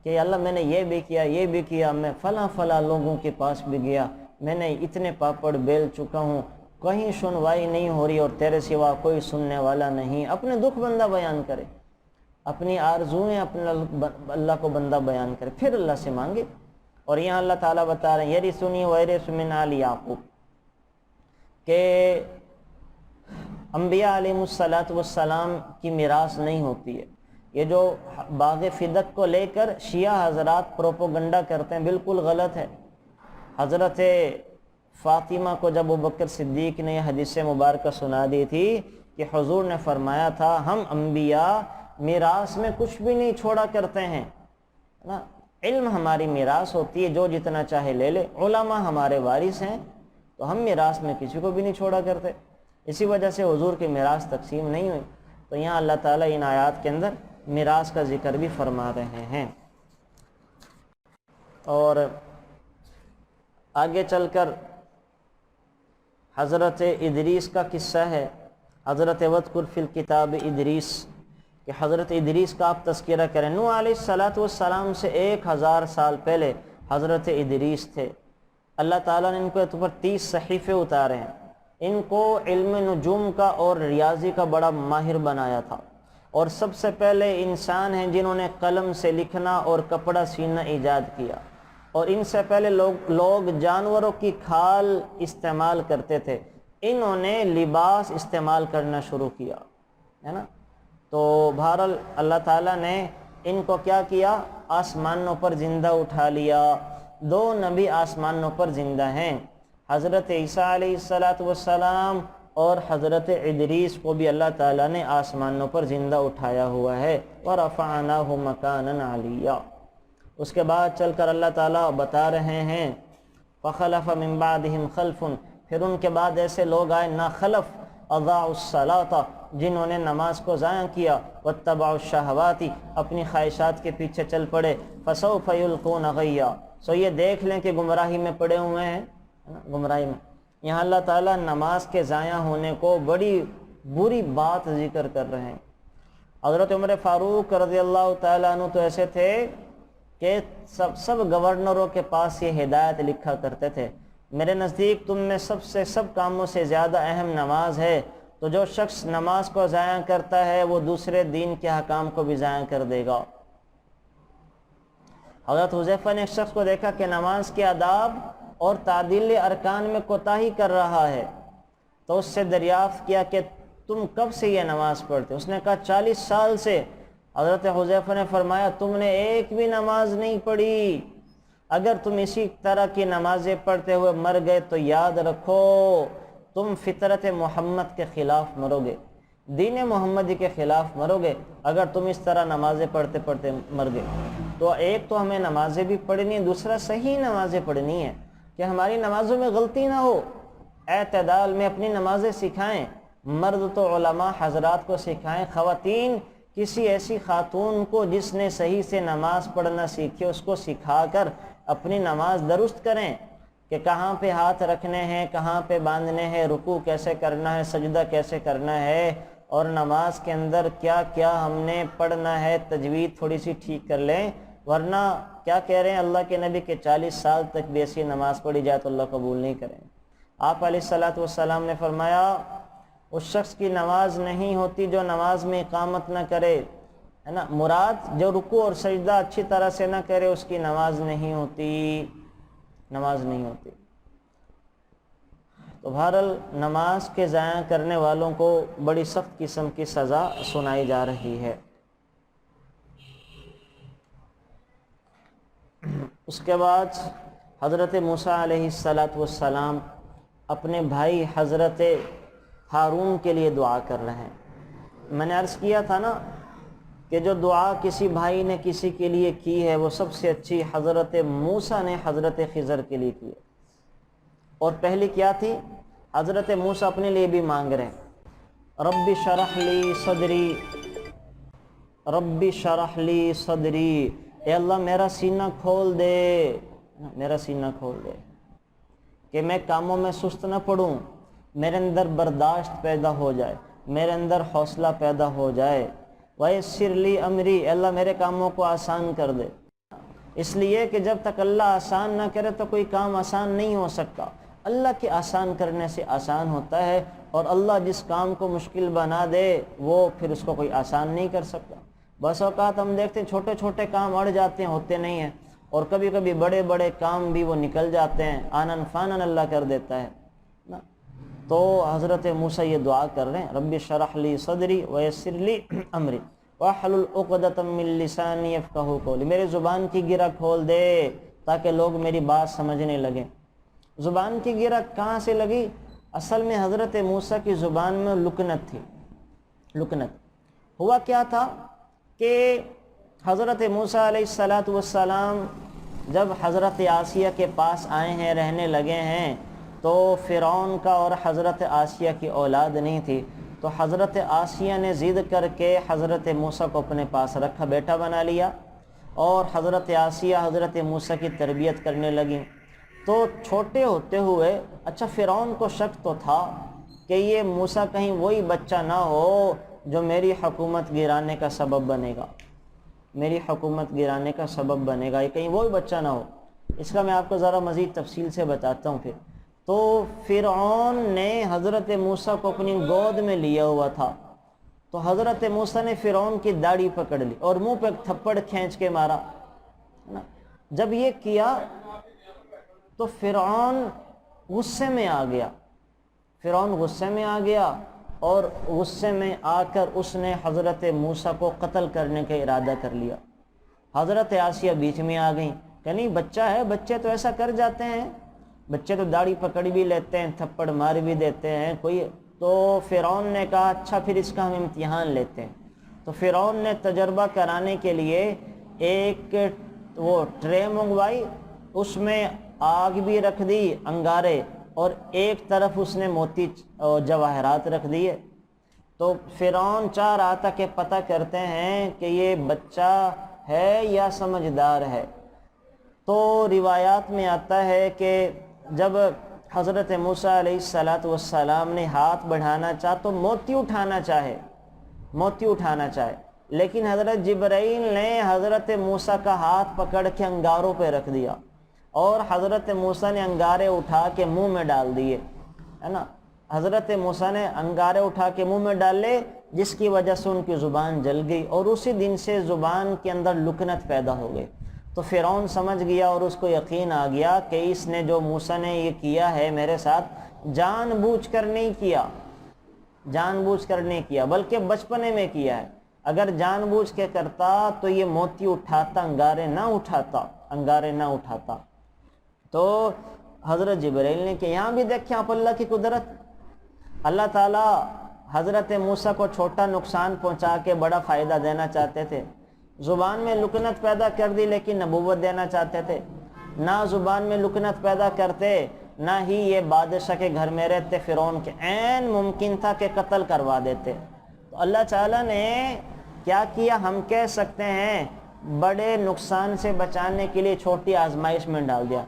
S1: کہ اللہ میں نے یہ بھی کیا، یہ بھی کیا، میں فلاں لوگوں کے پاس بھی گیا، میں نے اتنے پاپڑ بیل چکا ہوں، کہیں سنوائی نہیں ہو رہی اور تیرے سوا کوئی سننے والا نہیں۔ اپنے دکھ بندہ بیان کرے، اپنی آرزویں اپنے اللہ کو بندہ بیان کرے، پھر اللہ سے مانگے۔ اور یہاں اللہ تعالیٰ بتا رہے ہیں یرثنی ویرث من آل یعقوب، کہ انبیاء علیہ السلام کی میراث نہیں ہوتی ہے۔ یہ جو باغ فدق کو لے کر شیعہ حضرات پروپوگنڈا کرتے ہیں، بالکل غلط ہے۔ حضرت فاطمہ کو جب ابوبکر صدیق نے یہ حدیث مبارکہ سنا دی تھی کہ حضور نے فرمایا تھا ہم انبیاء میراث میں کچھ بھی نہیں چھوڑا کرتے ہیں نا، علم ہماری میراث ہوتی ہے، جو جتنا چاہے لے لے، علماء ہمارے وارث ہیں، تو ہم میراث میں کسی کو بھی نہیں چھوڑا کرتے۔ اسی وجہ سے حضور کی میراث تقسیم نہیں ہوئی۔ تو یہاں اللہ تعالیٰ ان آیات کے اندر میراث کا ذکر بھی فرما رہے ہیں۔ اور آگے چل کر حضرت ادریس کا قصہ ہے، حضرت وذکر فی الکتاب ادریس، کہ حضرت ادریس کا آپ تذکرہ کریں۔ نوح علیہ السلام سے 1000 سال پہلے حضرت ادریس تھے۔ اللہ تعالیٰ نے ان کے اوپر 30 صحیفے اتارے ہیں، ان کو علم نجوم کا اور ریاضی کا بڑا ماہر بنایا تھا، اور سب سے پہلے انسان ہیں جنہوں نے قلم سے لکھنا اور کپڑا سینا ایجاد کیا، اور ان سے پہلے لوگ جانوروں کی کھال استعمال کرتے تھے، انہوں نے لباس استعمال کرنا شروع کیا ہے نا۔ تو بہرحال اللہ تعالیٰ نے ان کو کیا کیا؟ آسمانوں پر زندہ اٹھا لیا۔ 2 نبی آسمانوں پر زندہ ہیں، حضرت عیسیٰ علیہ السلام اور حضرت ادریس کو بھی اللہ تعالیٰ نے آسمانوں پر زندہ اٹھایا ہوا ہے۔ وَرَفَعْنَاهُ مَكَانًا عَلِيًّا۔ اس کے بعد چل کر اللہ تعالیٰ بتا رہے ہیں فَخَلَفَ مِن بَعْدِهِمْ خَلْفٌ، پھر ان کے بعد ایسے لوگ آئے نا خلف، اضاعوا الصلاۃ، جنہوں نے نماز کو ضائع کیا، واتبعوا الشہوات، اپنی خواہشات کے پیچھے چل پڑے، فسوف یلقون غیا، سو یہ دیکھ لیں کہ گمراہی میں پڑے ہوئے ہیں، گمراہی میں۔ یہاں اللہ تعالیٰ نماز کے ضائع ہونے کو بڑی بری بات ذکر کر رہے ہیں۔ حضرت عمر فاروق رضی اللہ تعالیٰ عنہ تو ایسے تھے کہ سب گورنروں کے پاس یہ ہدایت لکھا کرتے تھے، میرے نزدیک تم میں سب کاموں سے زیادہ اہم نماز ہے، تو جو شخص نماز کو ضائع کرتا ہے وہ دوسرے دین کے حکام کو بھی ضائع کر دے گا۔ حضرت حذیفہ نے ایک شخص کو دیکھا کہ نماز کے آداب اور تعدیل ارکان میں کوتاہی کر رہا ہے، تو اس سے دریافت کیا کہ تم کب سے یہ نماز پڑھتے؟ اس نے کہا 40 سال سے۔ حضرت حذیفہ نے فرمایا تم نے ایک بھی نماز نہیں پڑھی، اگر تم اسی طرح کی نمازیں پڑھتے ہوئے مر گئے تو یاد رکھو تم فطرت محمد کے خلاف مرو گے، دین محمدی کے خلاف مرو گے اگر تم اس طرح نمازیں پڑھتے پڑھتے مر گئے۔ تو ایک تو ہمیں نمازیں بھی پڑھنی ہے، دوسرا صحیح نمازیں پڑھنی ہے کہ ہماری نمازوں میں غلطی نہ ہو، اعتدال میں اپنی نمازیں سکھائیں۔ مرد تو علماء حضرات کو سکھائیں، خواتین کسی ایسی خاتون کو جس نے صحیح سے نماز پڑھنا سیکھی اس کو سکھا کر اپنی نماز درست کریں کہ کہاں پہ ہاتھ رکھنے ہیں، کہاں پہ باندھنے ہیں، رکوع کیسے کرنا ہے، سجدہ کیسے کرنا ہے، اور نماز کے اندر کیا کیا ہم نے پڑھنا ہے، تجوید تھوڑی سی ٹھیک کر لیں ورنہ کیا کہہ رہے ہیں اللہ کے نبی کہ 40 سال تک بھی ایسی نماز پڑھی جائے تو اللہ قبول نہیں کریں۔ آپ علیہ الصلوۃ والسلام نے فرمایا اس شخص کی نماز نہیں ہوتی جو نماز میں اقامت نہ کرے، ہے نا، مراد جو رکوع اور سجدہ اچھی طرح سے نہ کرے اس کی نماز نہیں ہوتی، نماز نہیں ہوتی۔ تو بہرحال نماز کے ضائع کرنے والوں کو بڑی سخت قسم کی سزا سنائی جا رہی ہے۔ اس کے بعد حضرت موسیٰ علیہ السلام اپنے بھائی حضرت ہارون کے لیے دعا کر رہے ہیں۔ میں نے عرض کیا تھا نا کہ جو دعا کسی بھائی نے کسی کے لیے کی ہے وہ سب سے اچھی حضرت موسیٰ نے حضرت خضر کے لیے کی ہے۔ اور پہلی کیا تھی؟ حضرت موسیٰ اپنے لیے بھی مانگ رہے ہیں، رب شرح لی صدری، رب شرح لی صدری، اے اللہ میرا سینہ کھول دے، میرا سینہ کھول دے کہ میں کاموں میں سست نہ پڑوں، میرے اندر برداشت پیدا ہو جائے، میرے اندر حوصلہ پیدا ہو جائے۔ وَيَسِّرْ لِي أَمْرِي، اے اللہ میرے کاموں کو آسان کر دے، اس لیے کہ جب تک اللہ آسان نہ کرے تو کوئی کام آسان نہیں ہو سکتا۔ اللہ کے آسان کرنے سے آسان ہوتا ہے، اور اللہ جس کام کو مشکل بنا دے وہ پھر اس کو کوئی آسان نہیں کر سکتا۔ بس اوقات ہم دیکھتے ہیں چھوٹے چھوٹے کام اڑ جاتے ہیں، ہوتے نہیں ہیں، اور کبھی کبھی بڑے بڑے کام بھی وہ نکل جاتے ہیں، آنن فانن اللہ کر دیتا ہے نا۔ تو حضرت موسیٰ یہ دعا کر رہے ہیں، رب شرح لی صدری ویسر لی امری واحلل عقدۃ من لسانی یفقہوا قولی، میرے زبان کی گرہ کھول دے تاکہ لوگ میری بات سمجھنے لگیں۔ زبان کی گرہ کہاں سے لگی؟ اصل میں حضرت موسیٰ کی زبان میں لکنت تھی۔ لکنت ہوا کیا تھا کہ حضرت موسیٰ علیہ السلام جب حضرت آسیہ کے پاس آئے ہیں، رہنے لگے ہیں، تو فرعون کا اور حضرت آسیہ کی اولاد نہیں تھی، تو حضرت آسیہ نے ضد کر کے حضرت موسیٰ کو اپنے پاس رکھا، بیٹا بنا لیا، اور حضرت آسیہ حضرت موسیٰ کی تربیت کرنے لگیں۔ تو چھوٹے ہوتے ہوئے اچھا فرعون کو شک تو تھا کہ یہ موسیٰ کہیں وہی بچہ نہ ہو جو میری حکومت گرانے کا سبب بنے گا، میری حکومت گرانے کا سبب بنے گا، یہ کہیں وہی بچہ نہ ہو۔ اس کا میں آپ کو ذرا مزید تفصیل سے بتاتا ہوں۔ پھر تو فرعون نے حضرت موسیٰ کو اپنی گود میں لیا ہوا تھا، تو حضرت موسیٰ نے فرعون کی داڑھی پکڑ لی اور منہ پہ تھپڑ کھینچ کے مارا۔ جب یہ کیا تو فرعون غصے میں آ گیا، فرعون غصے میں آ گیا، اور غصے میں آ کر اس نے حضرت موسیٰ کو قتل کرنے کا ارادہ کر لیا۔ حضرت آسیہ بیچ میں آ گئیں کہ نہیں، بچہ ہے، بچے تو ایسا کر جاتے ہیں، بچے تو داڑھی پکڑ بھی لیتے ہیں، تھپڑ مار بھی دیتے ہیں کوئی۔ تو فرعون نے کہا اچھا پھر اس کا ہم امتحان لیتے ہیں۔ تو فرعون نے تجربہ کرانے کے لیے ایک وہ ٹرے منگوائی، اس میں آگ بھی رکھ دی، انگارے، اور ایک طرف اس نے موتی جواہرات رکھ دیے۔ تو فرعون چاہ رہا تھا کہ پتہ کرتے ہیں کہ یہ بچہ ہے یا سمجھدار ہے۔ تو روایات میں آتا ہے کہ جب حضرت موسیٰ علیہ السلام نے ہاتھ بڑھانا چاہا تو موتی اٹھانا چاہے، لیکن حضرت جبرائیل نے حضرت موسیٰ کا ہاتھ پکڑ کے انگاروں پہ رکھ دیا، اور حضرت موسیٰ نے انگارے اٹھا کے منہ میں ڈال دیے، ہے نا۔ حضرت موسیٰ نے انگارے اٹھا کے منہ میں ڈالے، جس کی وجہ سے ان کی زبان جل گئی، اور اسی دن سے زبان کے اندر لکنت پیدا ہو گئی۔ تو فرعون سمجھ گیا اور اس کو یقین آ گیا کہ اس نے جو موسیٰ نے یہ کیا ہے میرے ساتھ جان بوجھ کر نہیں کیا، بلکہ بچپنے میں کیا ہے۔ اگر جان بوجھ کے کرتا تو یہ موتی اٹھاتا، انگارے نہ اٹھاتا۔ تو حضرت جبرائیل نے کہ یہاں بھی دیکھیں آپ اللہ کی قدرت، اللہ تعالیٰ حضرت موسیٰ کو چھوٹا نقصان پہنچا کے بڑا فائدہ دینا چاہتے تھے۔ زبان میں لکنت پیدا کر دی لیکن نبوت دینا چاہتے تھے، نہ زبان میں لکنت پیدا کرتے نہ ہی یہ بادشاہ کے گھر میں رہتے، فرعون کے عین ممکن تھا کہ قتل کروا دیتے۔ تو اللہ تعالیٰ نے کیا کیا، ہم کہہ سکتے ہیں بڑے نقصان سے بچانے کے لیے چھوٹی آزمائش میں ڈال دیا،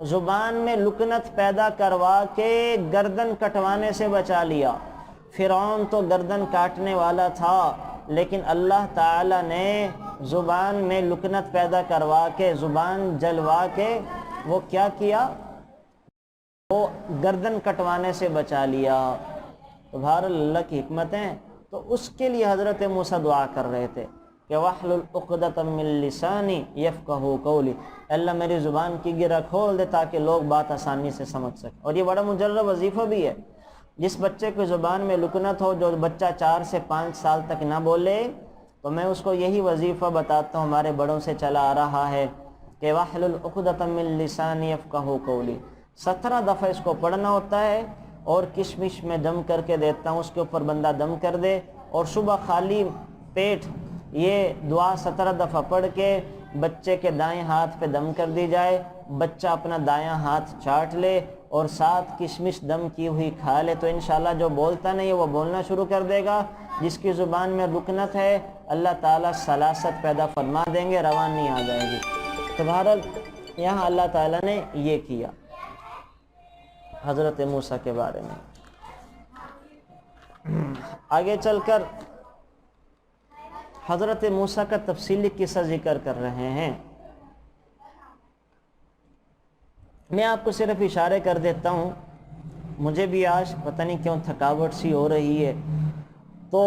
S1: زبان میں لکنت پیدا کروا کے گردن کٹوانے سے بچا لیا۔ فرعون تو گردن کاٹنے والا تھا، لیکن اللہ تعالیٰ نے زبان میں لکنت پیدا کروا کے، زبان جلوا کے وہ کیا کیا، وہ گردن کٹوانے سے بچا لیا۔ تو بہرحال اللہ کی حکمتیں، تو اس کے لیے حضرت موسیٰ دعا کر رہے تھے کہ وَاحْلُلْ عُقْدَةً مِّن لِّسَانِي يَفْقَهُوا قَوْلِي، اللہ میری زبان کی گرہ کھول دے تاکہ لوگ بات آسانی سے سمجھ سکیں۔ اور یہ بڑا مجرب وظیفہ بھی ہے۔ جس بچے کی زبان میں لکنت ہو، جو بچہ 4 سے 5 سال تک نہ بولے، تو میں اس کو یہی وظیفہ بتاتا ہوں، ہمارے بڑوں سے چلا آ رہا ہے کہ وَاحْلُلْ عُقْدَةً مِّن لِّسَانِي يَفْقَهُوا قَوْلِي، 17 دفعہ اس کو پڑھنا ہوتا ہے، اور کشمش میں دم کر کے دیتا ہوں، اس کے اوپر بندہ دم کر دے، اور صبح خالی پیٹ یہ دعا 17 دفعہ پڑھ کے بچے کے دائیں ہاتھ پہ دم کر دی جائے، بچہ اپنا دایاں ہاتھ چاٹ لے اور 7 کشمش دم کی ہوئی کھا لے، تو انشاءاللہ جو بولتا نہیں ہے وہ بولنا شروع کر دے گا۔ جس کی زبان میں رکنت ہے اللہ تعالیٰ سلاست پیدا فرما دیں گے، روانی آ جائے گی۔ تو بہرحال یہاں اللہ تعالیٰ نے یہ کیا حضرت موسیٰ کے بارے میں۔ آگے چل کر حضرت موسیٰ کا تفصیلی قصہ ذکر کر رہے ہیں۔ میں آپ کو صرف اشارے کر دیتا ہوں، مجھے بھی آج پتہ نہیں کیوں تھکاوٹ سی ہو رہی ہے۔ تو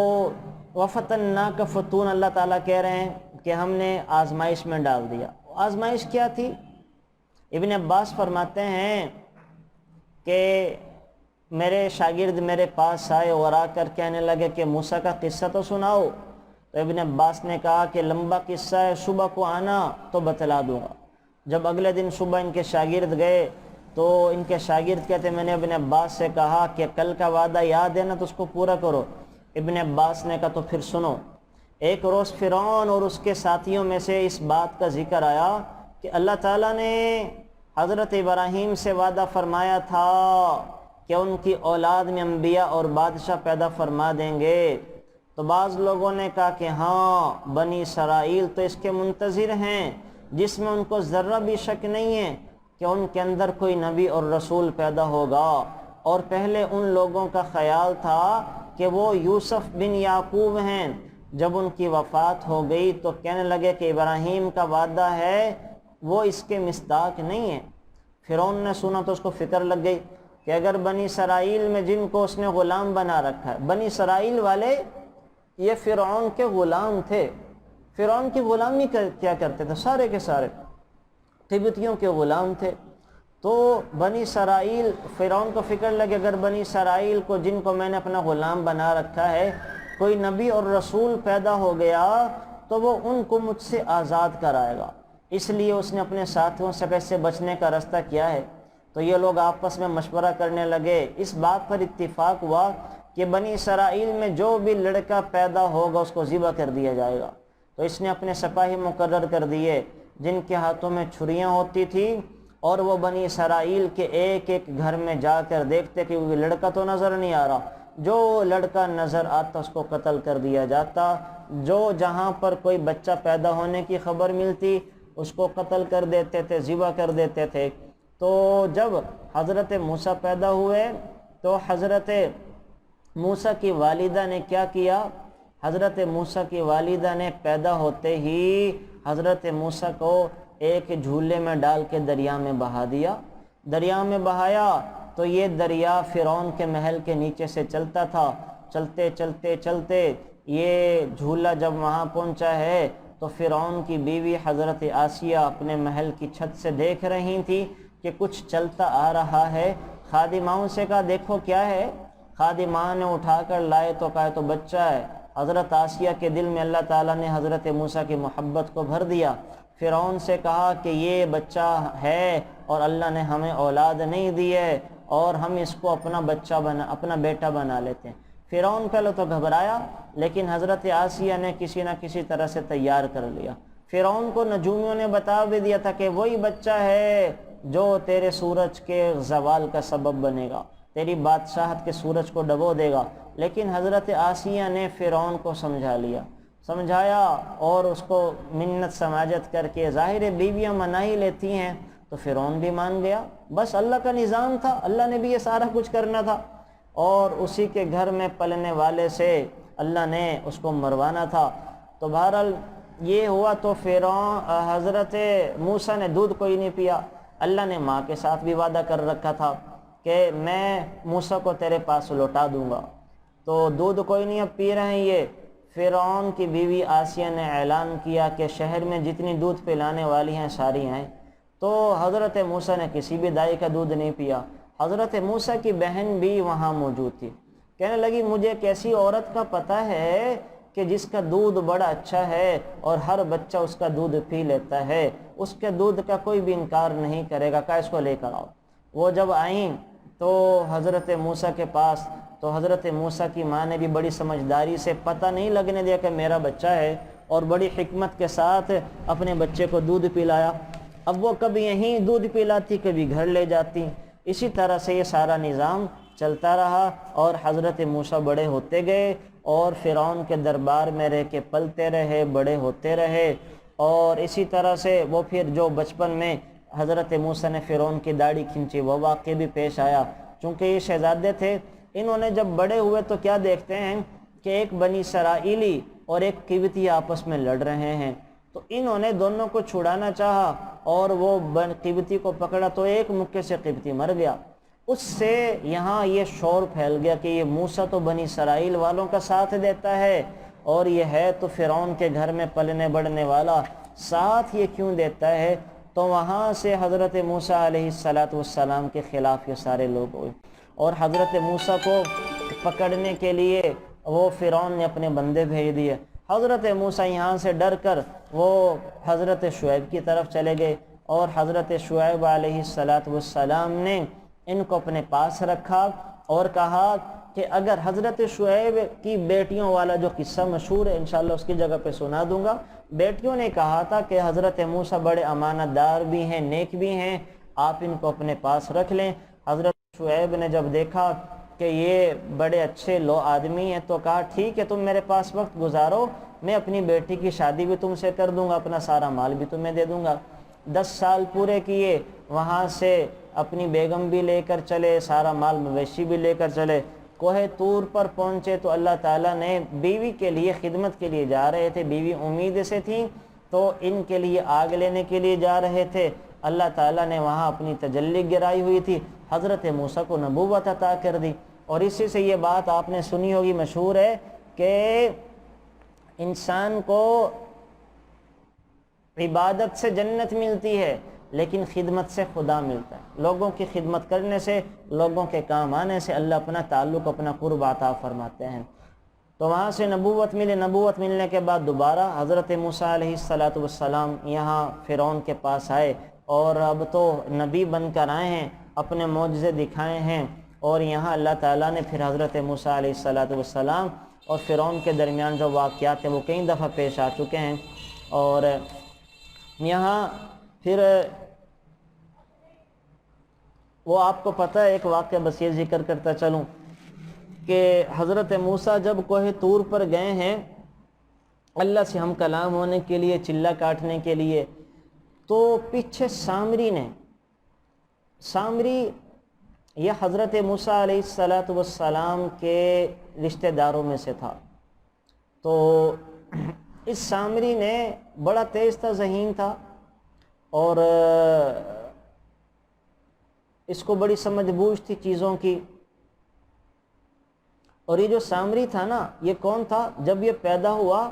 S1: وَفَتَنَّاكَ فُتُونَ، اللہ تعالیٰ کہہ رہے ہیں کہ ہم نے آزمائش میں ڈال دیا۔ آزمائش کیا تھی؟ ابن عباس فرماتے ہیں کہ میرے شاگرد میرے پاس آئے اور آ کر کہنے لگے کہ موسیٰ کا قصہ تو سناؤ۔ تو ابن عباس نے کہا کہ لمبا قصہ ہے، صبح کو آنا تو بتلا دوں گا۔ جب اگلے دن صبح ان کے شاگرد گئے تو ان کے شاگرد کہتے میں نے ابن عباس سے کہا کہ کل کا وعدہ یاد ہے نا، تو اس کو پورا کرو۔ ابن عباس نے کہا تو پھر سنو۔ ایک روز فرعون اور اس کے ساتھیوں میں سے اس بات کا ذکر آیا کہ اللہ تعالیٰ نے حضرت ابراہیم سے وعدہ فرمایا تھا کہ ان کی اولاد میں انبیاء اور بادشاہ پیدا فرما دیں گے۔ تو بعض لوگوں نے کہا کہ ہاں بنی اسرائیل تو اس کے منتظر ہیں، جس میں ان کو ذرہ بھی شک نہیں ہے کہ ان کے اندر کوئی نبی اور رسول پیدا ہوگا۔ اور پہلے ان لوگوں کا خیال تھا کہ وہ یوسف بن یعقوب ہیں۔ جب ان کی وفات ہو گئی تو کہنے لگے کہ ابراہیم کا وعدہ ہے وہ اس کے مصداق نہیں ہے۔ فرعون نے سنا تو اس کو فکر لگ گئی کہ اگر بنی اسرائیل میں جن کو اس نے غلام بنا رکھا ہے، بنی اسرائیل والے یہ فرعون کے غلام تھے، فرعون کی غلامی کیا کرتے تھے، سارے کے سارے قبطیوں کے غلام تھے۔ تو بنی اسرائیل، فرعون کو فکر لگے اگر بنی اسرائیل کو جن کو میں نے اپنا غلام بنا رکھا ہے کوئی نبی اور رسول پیدا ہو گیا تو وہ ان کو مجھ سے آزاد کرائے گا، اس لیے اس نے اپنے ساتھیوں سے کیسے بچنے کا راستہ کیا ہے۔ تو یہ لوگ آپس میں مشورہ کرنے لگے، اس بات پر اتفاق ہوا کہ بنی اسرائیل میں جو بھی لڑکا پیدا ہوگا اس کو ذبح کر دیا جائے گا۔ تو اس نے اپنے سپاہی مقرر کر دیے جن کے ہاتھوں میں چھریاں ہوتی تھیں، اور وہ بنی اسرائیل کے ایک ایک گھر میں جا کر دیکھتے کہ وہ لڑکا تو نظر نہیں آ رہا، جو لڑکا نظر آتا اس کو قتل کر دیا جاتا، جو جہاں پر کوئی بچہ پیدا ہونے کی خبر ملتی اس کو قتل کر دیتے تھے، ذبح کر دیتے تھے۔ تو جب حضرت موسیٰ پیدا ہوئے تو حضرت موسیٰ کی والدہ نے کیا کیا؟ حضرت موسیٰ کی والدہ نے پیدا ہوتے ہی حضرت موسیٰ کو ایک جھولے میں ڈال کے دریا میں بہا دیا۔ دریا میں بہایا تو یہ دریا فرعون کے محل کے نیچے سے چلتا تھا، چلتے چلتے چلتے یہ جھولا جب وہاں پہنچا ہے تو فرعون کی بیوی حضرت آسیہ اپنے محل کی چھت سے دیکھ رہی تھی کہ کچھ چلتا آ رہا ہے۔ خادماؤں سے کہا دیکھو کیا ہے؟ خادماں نے اٹھا کر لائے تو کہا تو بچہ ہے۔ حضرت آسیہ کے دل میں اللہ تعالیٰ نے حضرت موسیٰ کی محبت کو بھر دیا۔ فرعون سے کہا کہ یہ بچہ ہے اور اللہ نے ہمیں اولاد نہیں دی ہے اور ہم اس کو اپنا بیٹا بنا لیتے ہیں۔ فرعون پہلے تو گھبرایا لیکن حضرت آسیہ نے کسی نہ کسی طرح سے تیار کر لیا۔ فرعون کو نجومیوں نے بتا بھی دیا تھا کہ وہی بچہ ہے جو تیرے سورج کے زوال کا سبب بنے گا، تیری بادشاہت کے سورج کو ڈبو دے گا۔ لیکن حضرت آسیہ نے فرعون کو سمجھایا اور اس کو منت سماجت کر کے، ظاہر بیویاں منا ہی لیتی ہیں تو فرعون بھی مان گیا۔ بس اللہ کا نظام تھا، اللہ نے بھی یہ سارا کچھ کرنا تھا، اور اسی کے گھر میں پلنے والے سے اللہ نے اس کو مروانا تھا۔ تو بہرحال یہ ہوا تو فرعون حضرت موسیٰ نے دودھ کوئی نہیں پیا۔ اللہ نے ماں کے ساتھ بھی وعدہ کر رکھا تھا کہ میں موسیٰ کو تیرے پاس لوٹا دوں گا، تو دودھ کوئی نہیں اب پی رہے ہیں یہ۔ فرعون کی بیوی آسیہ نے اعلان کیا کہ شہر میں جتنی دودھ پلانے والی ہیں ساری ہیں، تو حضرت موسیٰ نے کسی بھی دائی کا دودھ نہیں پیا۔ حضرت موسیٰ کی بہن بھی وہاں موجود تھی، کہنے لگی مجھے ایک ایسی عورت کا پتہ ہے کہ جس کا دودھ بڑا اچھا ہے اور ہر بچہ اس کا دودھ پی لیتا ہے، اس کے دودھ کا کوئی بھی انکار نہیں کرے گا، اس کو لے کر آؤ۔ وہ جب آئیں تو حضرت موسیٰ کے پاس، تو حضرت موسیٰ کی ماں نے بھی بڑی سمجھداری سے پتہ نہیں لگنے دیا کہ میرا بچہ ہے، اور بڑی حکمت کے ساتھ اپنے بچے کو دودھ پلایا۔ اب وہ کبھی یہیں دودھ پلاتی، کبھی گھر لے جاتی، اسی طرح سے یہ سارا نظام چلتا رہا، اور حضرت موسیٰ بڑے ہوتے گئے اور فرعون کے دربار میں رہ کے پلتے رہے، بڑے ہوتے رہے۔ اور اسی طرح سے وہ پھر جو بچپن میں حضرت موسیٰ نے فرعون کی داڑھی کھینچی، وہ واقعہ بھی پیش آیا، چونکہ یہ شہزادے تھے۔ انہوں نے جب بڑے ہوئے تو کیا دیکھتے ہیں کہ ایک بنی اسرائیلی اور ایک قبطی آپس میں لڑ رہے ہیں، تو انہوں نے دونوں کو چھڑانا چاہا اور وہ قبطی کو پکڑا تو ایک مکے سے قبطی مر گیا۔ اس سے یہاں یہ شور پھیل گیا کہ یہ موسیٰ تو بنی اسرائیل والوں کا ساتھ دیتا ہے، اور یہ ہے تو فرعون کے گھر میں پلنے بڑھنے والا، ساتھ یہ کیوں دیتا ہے؟ تو وہاں سے حضرت موسیٰ علیہ السلام کے خلاف یہ سارے لوگ ہوئے، اور حضرت موسیٰ کو پکڑنے کے لیے وہ فرعون نے اپنے بندے بھیج دیے۔ حضرت موسیٰ یہاں سے ڈر کر وہ حضرت شعیب کی طرف چلے گئے، اور حضرت شعیب علیہ السلام نے ان کو اپنے پاس رکھا اور کہا کہ اگر حضرت شعیب کی بیٹیوں والا جو قصہ مشہور ہے انشاءاللہ اس کی جگہ پہ سنا دوں گا۔ بیٹیوں نے کہا تھا کہ حضرت موسیٰ بڑے امانت دار بھی ہیں، نیک بھی ہیں، آپ ان کو اپنے پاس رکھ لیں۔ حضرت شعیب نے جب دیکھا کہ یہ بڑے اچھے آدمی ہیں تو کہا ٹھیک ہے تم میرے پاس وقت گزارو، میں اپنی بیٹی کی شادی بھی تم سے کر دوں گا، اپنا سارا مال بھی تمہیں دے دوں گا۔ 10 سال پورے کیے، وہاں سے اپنی بیگم بھی لے کر چلے، سارا مال مویشی بھی لے کر چلے۔ کوہ طور پر پہنچے تو اللہ تعالیٰ نے بیوی کے لیے خدمت کے لیے جا رہے تھے، بیوی امید سے تھیں تو ان کے لیے آگ لینے کے لیے جا رہے تھے، اللہ تعالیٰ نے وہاں اپنی تجلی گرائی ہوئی تھی، حضرت موسیٰ کو نبوت عطا کر دی۔ اور اسی سے یہ بات آپ نے سنی ہوگی، مشہور ہے کہ انسان کو عبادت سے جنت ملتی ہے لیکن خدمت سے خدا ملتا ہے۔ لوگوں کی خدمت کرنے سے، لوگوں کے کام آنے سے اللہ اپنا تعلق، اپنا قرب عطا فرماتے ہیں۔ تو وہاں سے نبوت ملی، نبوت ملنے کے بعد دوبارہ حضرت موسیٰ علیہ السلام یہاں فرعون کے پاس آئے، اور اب تو نبی بن کر آئے ہیں، اپنے معجزے دکھائے ہیں، اور یہاں اللہ تعالیٰ نے پھر حضرت موسیٰ علیہ السلام اور فرعون کے درمیان جو واقعات ہیں وہ کئی دفعہ پیش آ چکے ہیں۔ اور یہاں پھر وہ آپ کو پتہ ہے ایک واقعہ، بس یہ ذکر کرتا چلوں کہ حضرت موسیٰ جب کوہ طور پر گئے ہیں اللہ سے ہم کلام ہونے کے لیے، چلہ کاٹنے کے لیے، تو پیچھے سامری یہ حضرت موسیٰ علیہ السلام کے رشتہ داروں میں سے تھا۔ تو اس سامری نے بڑا تیز تھا، ذہین تھا، اور اس کو بڑی سمجھ بوجھ تھی چیزوں کی۔ اور یہ جو سامری تھا نا، یہ کون تھا؟ جب یہ پیدا ہوا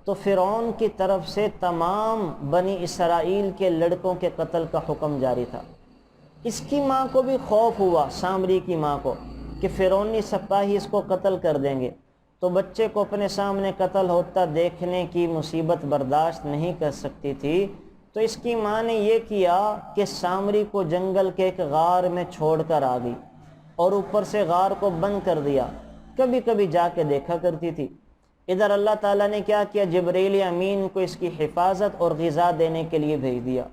S1: تو فرعون کی طرف سے تمام بنی اسرائیل کے لڑکوں کے قتل کا حکم جاری تھا۔ اس کی ماں کو بھی خوف ہوا، سامری کی ماں کو، کہ فرعونی سپاہی اس کو قتل کر دیں گے، تو بچے کو اپنے سامنے قتل ہوتا دیکھنے کی مصیبت برداشت نہیں کر سکتی تھی، تو اس کی ماں نے یہ کیا کہ سامری کو جنگل کے ایک غار میں چھوڑ کر آ گئی، اور اوپر سے غار کو بند کر دیا، کبھی کبھی جا کے دیکھا کرتی تھی۔ ادھر اللہ تعالیٰ نے کیا کیا؟ جبریل امین کو اس کی حفاظت اور غذا دینے کے لیے بھیج دیا۔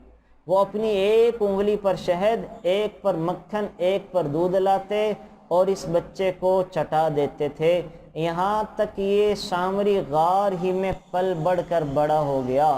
S1: وہ اپنی ایک انگلی پر شہد، ایک پر مکھن، ایک پر دودھ لاتے اور اس بچے کو چٹا دیتے تھے، یہاں تک یہ سامری غار ہی میں پل بڑھ کر بڑا ہو گیا۔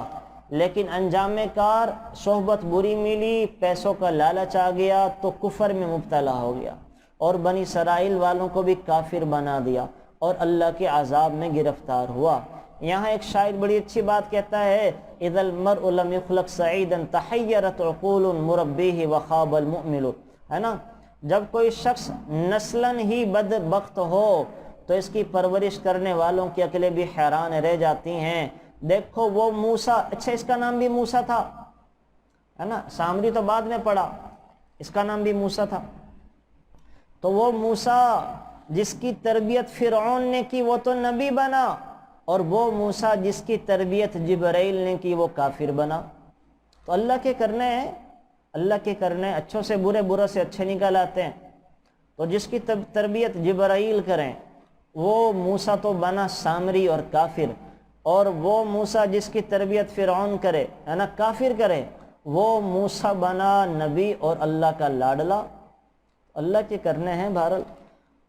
S1: لیکن انجام کار، صحبت بری ملی، پیسوں کا لالچ آ گیا تو کفر میں مبتلا ہو گیا، اور بنی اسرائیل والوں کو بھی کافر بنا دیا، اور اللہ کے عذاب میں گرفتار ہوا۔ یہاں ایک شاعر بڑی اچھی بات کہتا ہے، اذا المرء لم يخلق سعیدا تحیرت عقول مربیہ وخاب المؤمل، ہے نا، جب کوئی شخص نسلاً ہی بدبخت ہو تو اس کی پرورش کرنے والوں کی عقلیں بھی حیران رہ جاتی ہیں۔ دیکھو وہ موسیٰ، اچھا اس کا نام بھی موسیٰ تھا، ہے نا، سامری تو بعد میں پڑھا، اس کا نام بھی موسیٰ تھا۔ تو وہ موسیٰ جس کی تربیت فرعون نے کی وہ تو نبی بنا، اور وہ موسیٰ جس کی تربیت جبرائیل نے کی وہ کافر بنا۔ تو اللہ کے کرنے ہیں، اللہ کے کرنے اچھوں سے برے، برے سے اچھے نکال آتے ہیں۔ تو جس کی تربیت جبرائیل کریں وہ موسیٰ تو بنا سامری اور کافر، اور وہ موسیٰ جس کی تربیت فرعون کرے، ہے نا، کافر کرے، وہ موسیٰ بنا نبی اور اللہ کا لاڈلا۔ اللہ کے کرنے ہیں بہرحال۔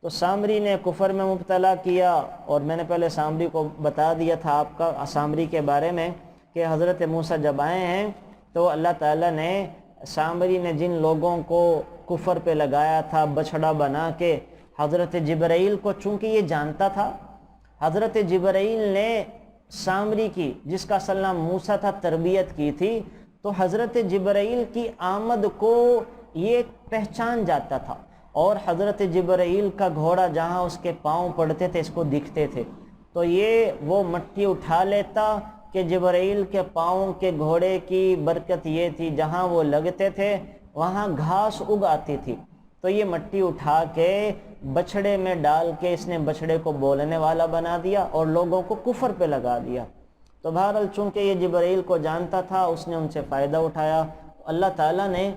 S1: تو سامری نے کفر میں مبتلا کیا، اور میں نے پہلے سامری کو بتا دیا تھا آپ کا سامری کے بارے میں کہ حضرت موسیٰ جب آئے ہیں تو اللہ تعالیٰ نے سامری نے جن لوگوں کو کفر پہ لگایا تھا بچھڑا بنا کے، حضرت جبرائیل کو چونکہ یہ جانتا تھا، حضرت جبرائیل نے سامری کی، جس کا اصل نام موسیٰ تھا، تربیت کی تھی، تو حضرت جبرائیل کی آمد کو یہ پہچان جاتا تھا، اور حضرت جبرائیل کا گھوڑا جہاں اس کے پاؤں پڑتے تھے اس کو دکھتے تھے، تو یہ وہ مٹی اٹھا لیتا کہ جبرائیل کے پاؤں کے گھوڑے کی برکت یہ تھی جہاں وہ لگتے تھے وہاں گھاس اگ آتی تھی، تو یہ مٹی اٹھا کے بچھڑے میں ڈال کے اس نے بچھڑے کو بولنے والا بنا دیا اور لوگوں کو کفر پہ لگا دیا۔ تو بہرحال چونکہ یہ جبرائیل کو جانتا تھا اس نے ان سے فائدہ اٹھایا، اللہ تعالیٰ نے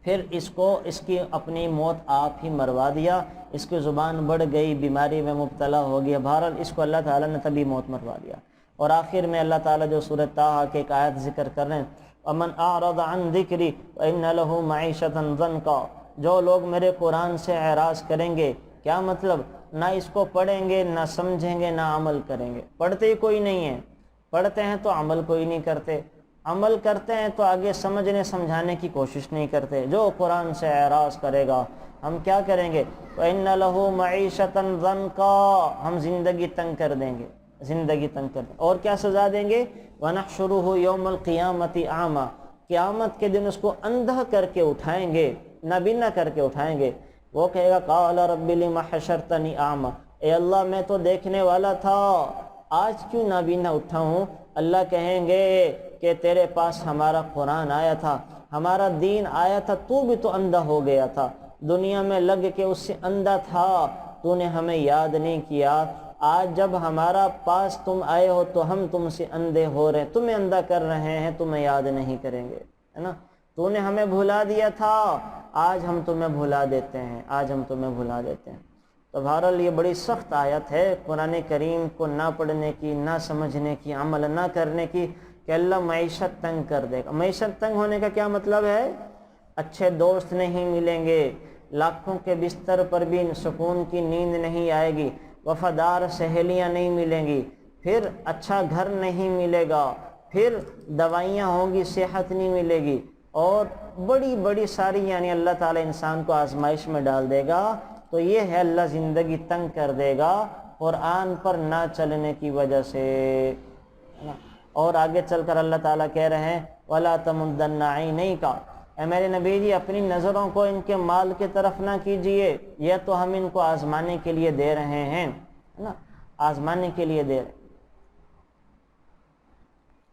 S1: پھر اس کی اپنی موت آپ ہی مروا دیا، اس کی زبان بڑھ گئی، بیماری میں مبتلا ہو گیا، بہرحال اس کو اللہ تعالیٰ نے تبھی موت مروا دیا۔ اور آخر میں اللہ تعالیٰ جو سورۃ طٰہٰ کے ایک آیت ذکر کر رہے ہیں، وَمَنْ أَعْرَضَ عَنْ ذِكْرِي فَإِنَّ لَهُ مَعِيشَةً ضَنْكًا، جو لوگ میرے قرآن سے اعراض کریں گے، کیا مطلب، نہ اس کو پڑھیں گے، نہ سمجھیں گے، نہ عمل کریں گے، پڑھتے ہی کوئی نہیں ہے، پڑھتے ہیں تو عمل کوئی نہیں کرتے، عمل کرتے ہیں تو آگے سمجھنے سمجھانے کی کوشش نہیں کرتے۔ جو قرآن سے اعراض کرے گا ہم کیا کریں گے، وَإِنَّ لَهُ مَعِيشَةً ضَنْكًا، ہم زندگی تنگ کر دیں گے، زندگی تنگ کر دیں گے، اور کیا سزا دیں گے، وَنَحْشُرُهُ يَوْمَ الْقِيَامَةِ أَعْمَى، قیامت کے دن اس کو اندھا کر کے اٹھائیں گے، نابینا کر کے اٹھائیں گے۔ وہ کہے گا قَالَ رَبِّ لِمَ حَشَرْتَنِي أَعْمَى، اے اللہ میں تو دیکھنے والا تھا، آج کیوں نابینا اٹھا ہوں؟ اللہ کہیں گے کہ تیرے پاس ہمارا قرآن آیا تھا، ہمارا دین آیا تھا، تو بھی تو اندھا ہو گیا تھا، دنیا میں لگ کے اس سے اندھا تھا، تو نے ہمیں یاد نہیں کیا، آج جب ہمارا پاس تم آئے ہو تو ہم تم سے اندھے ہو رہے ہیں، تمہیں اندھا کر رہے ہیں، تمہیں یاد نہیں کریں گے، ہے نا، تو نے ہمیں بھلا دیا تھا، آج ہم تمہیں بھلا دیتے ہیں، آج ہم تمہیں بھلا دیتے ہیں۔ تو بہرحال یہ بڑی سخت آیت ہے قرآن کریم کو نہ پڑھنے کی، نہ سمجھنے کی، عمل نہ کرنے کی، کہ اللہ معیشت تنگ کر دے گا۔ معیشت تنگ ہونے کا کیا مطلب ہے، اچھے دوست نہیں ملیں گے، لاکھوں کے بستر پر بھی سکون کی نیند نہیں آئے گی، وفادار سہیلیاں نہیں ملیں گی، پھر اچھا گھر نہیں ملے گا، پھر دوائیاں ہوں گی، صحت نہیں ملے گی، اور بڑی بڑی ساری یعنی اللہ تعالیٰ انسان کو آزمائش میں ڈال دے گا۔ تو یہ ہے اللہ زندگی تنگ کر دے گا قرآن پر نہ چلنے کی وجہ سے۔ اور آگے چل کر اللہ تعالیٰ کہہ رہے ہیں وَلَا تَمُدَّنَّ عَيْنَيْكَ، اے میرے نبی جی اپنی نظروں کو ان کے مال کی طرف نہ کیجئے، یہ تو ہم ان کو آزمانے کے لیے دے رہے ہیں، نا، آزمانے کے لیے دے رہے ہیں۔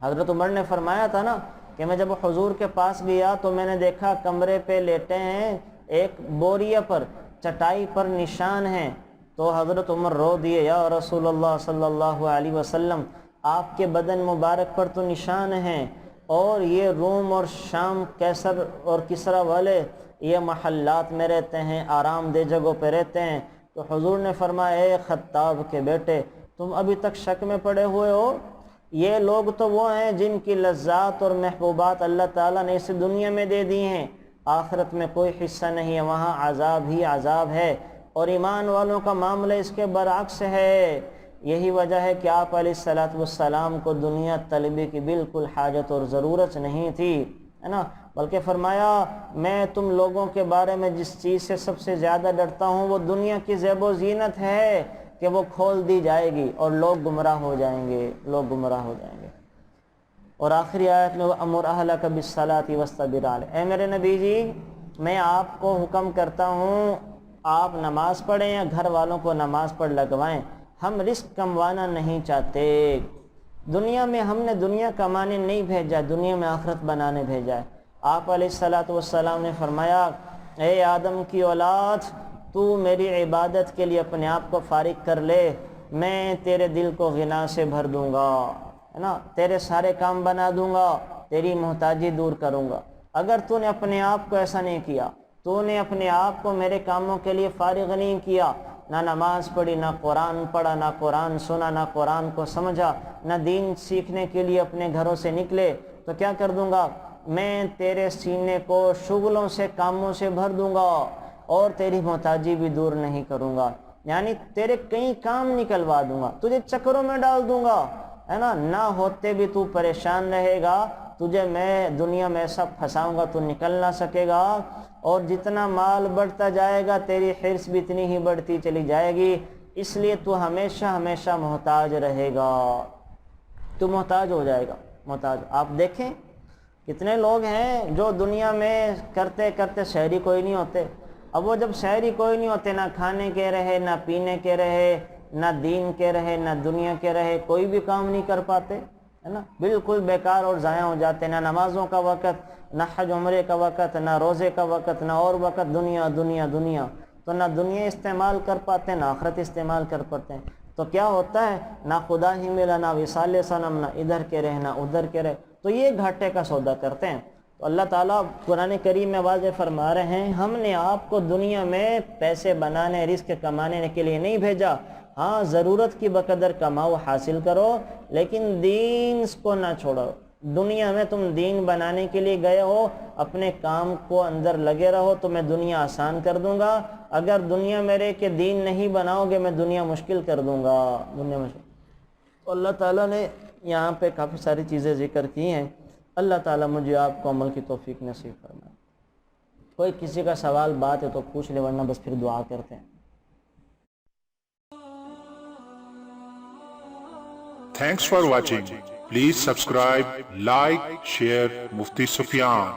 S1: حضرت عمر نے فرمایا تھا نا کہ میں جب حضور کے پاس گیا تو میں نے دیکھا کمرے پہ لیٹے ہیں، ایک بوریہ پر، چٹائی پر نشان ہیں، تو حضرت عمر رو دیے، یا رسول اللہ صلی اللہ علیہ وسلم آپ کے بدن مبارک پر تو نشان ہیں، اور یہ روم اور شام، کیسر اور کسرا والے یہ محلات میں رہتے ہیں، آرام دہ جگہوں پہ رہتے ہیں۔ تو حضور نے فرمایا اے خطاب کے بیٹے تم ابھی تک شک میں پڑے ہوئے ہو، یہ لوگ تو وہ ہیں جن کی لذات اور محبوبات اللہ تعالیٰ نے اس دنیا میں دے دی ہیں، آخرت میں کوئی حصہ نہیں ہے، وہاں عذاب ہی عذاب ہے، اور ایمان والوں کا معاملہ اس کے برعکس ہے۔ یہی وجہ ہے کہ آپ علیہ الصلوۃ والسلام کو دنیا طلبی کی بالکل حاجت اور ضرورت نہیں تھی، ہے نا، بلکہ فرمایا میں تم لوگوں کے بارے میں جس چیز سے سب سے زیادہ ڈرتا ہوں وہ دنیا کی زیب و زینت ہے، کہ وہ کھول دی جائے گی اور لوگ گمراہ ہو جائیں گے، لوگ گمراہ ہو جائیں گے۔ اور آخری آیت میں وَأْمُرْ أَهْلَكَ بِالصَّلَاةِ وَاصْطَبِرْ عَلَيْهَا، اے میرے نبی جی میں آپ کو حکم کرتا ہوں آپ نماز پڑھیں یا گھر والوں کو نماز پڑھ لگوائیں، ہم رزق کموانا نہیں چاہتے، دنیا میں ہم نے دنیا کمانے نہیں بھیجا، دنیا میں آخرت بنانے بھیجا ہے۔ آپ علیہ الصلوۃ والسلام نے فرمایا اے آدم کی اولاد تو میری عبادت کے لیے اپنے آپ کو فارغ کر لے، میں تیرے دل کو غنا سے بھر دوں گا، ہے نا، تیرے سارے کام بنا دوں گا، تیری محتاجی دور کروں گا۔ اگر تو نے اپنے آپ کو ایسا نہیں کیا، تو نے اپنے آپ کو میرے کاموں کے لیے فارغ نہیں کیا، نہ نماز پڑھی، نہ قرآن پڑھا، نہ قرآن سنا، نہ قرآن کو سمجھا، نہ دین سیکھنے کے لیے اپنے گھروں سے نکلے، تو کیا کر دوں گا، میں تیرے سینے کو شغلوں سے، کاموں سے بھر دوں گا اور تیری محتاجی بھی دور نہیں کروں گا، یعنی تیرے کئی کام نکلوا دوں گا، تجھے چکروں میں ڈال دوں گا، ہے نا، نہ ہوتے بھی تو پریشان رہے گا، تجھے میں دنیا میں ایسا پھنساؤں گا تو نکل نہ سکے گا، اور جتنا مال بڑھتا جائے گا تیری حرص بھی اتنی ہی بڑھتی چلی جائے گی، اس لیے تو ہمیشہ ہمیشہ محتاج رہے گا، تو محتاج ہو جائے گا، محتاج۔ آپ دیکھیں کتنے لوگ ہیں جو دنیا میں کرتے کرتے شہری کوئی نہیں ہوتے، اب وہ جب شہری کوئی نہیں ہوتے، نہ کھانے کے رہے، نہ پینے کے رہے، نہ دین کے رہے، نہ دنیا کے رہے، کوئی بھی کام نہیں کر پاتے، ہے نا، بالکل بیکار اور ضائع ہو جاتے، نہ نمازوں کا وقت، نہ حج عمرے کا وقت، نہ روزے کا وقت، نہ اور وقت، دنیا دنیا دنیا، تو نہ دنیا استعمال کر پاتے، نہ آخرت استعمال کر پاتے ہیں، تو کیا ہوتا ہے، نہ خدا ہی ملا، نہ وصال صنم، نہ ادھر کے رہے نہ ادھر کے رہے، تو یہ گھاٹے کا سودا کرتے ہیں۔ تو اللہ تعالیٰ قرآن کریم میں واضح فرما رہے ہیں ہم نے آپ کو دنیا میں پیسے بنانے، رزق کمانے کے لیے نہیں بھیجا، ہاں ضرورت کی بقدر کماؤ، حاصل کرو، لیکن دین کو نہ چھوڑو، دنیا میں تم دین بنانے کے لیے گئے ہو، اپنے کام کو اندر لگے رہو تو میں دنیا آسان کر دوں گا، اگر دنیا میرے کے دین نہیں بناؤ گے میں دنیا مشکل کر دوں گا، دنیا مشکل۔ تو اللہ تعالیٰ نے یہاں پہ کافی ساری چیزیں ذکر کی ہیں، اللہ تعالیٰ مجھے آپ کو عمل کی توفیق نصیب فرمائے۔ کوئی کسی کا سوال بات ہے تو پوچھ لے، ورنہ بس پھر دعا کرتے ہیں۔
S2: Thanks for watching. Please subscribe, like, share Mufti Sufyan.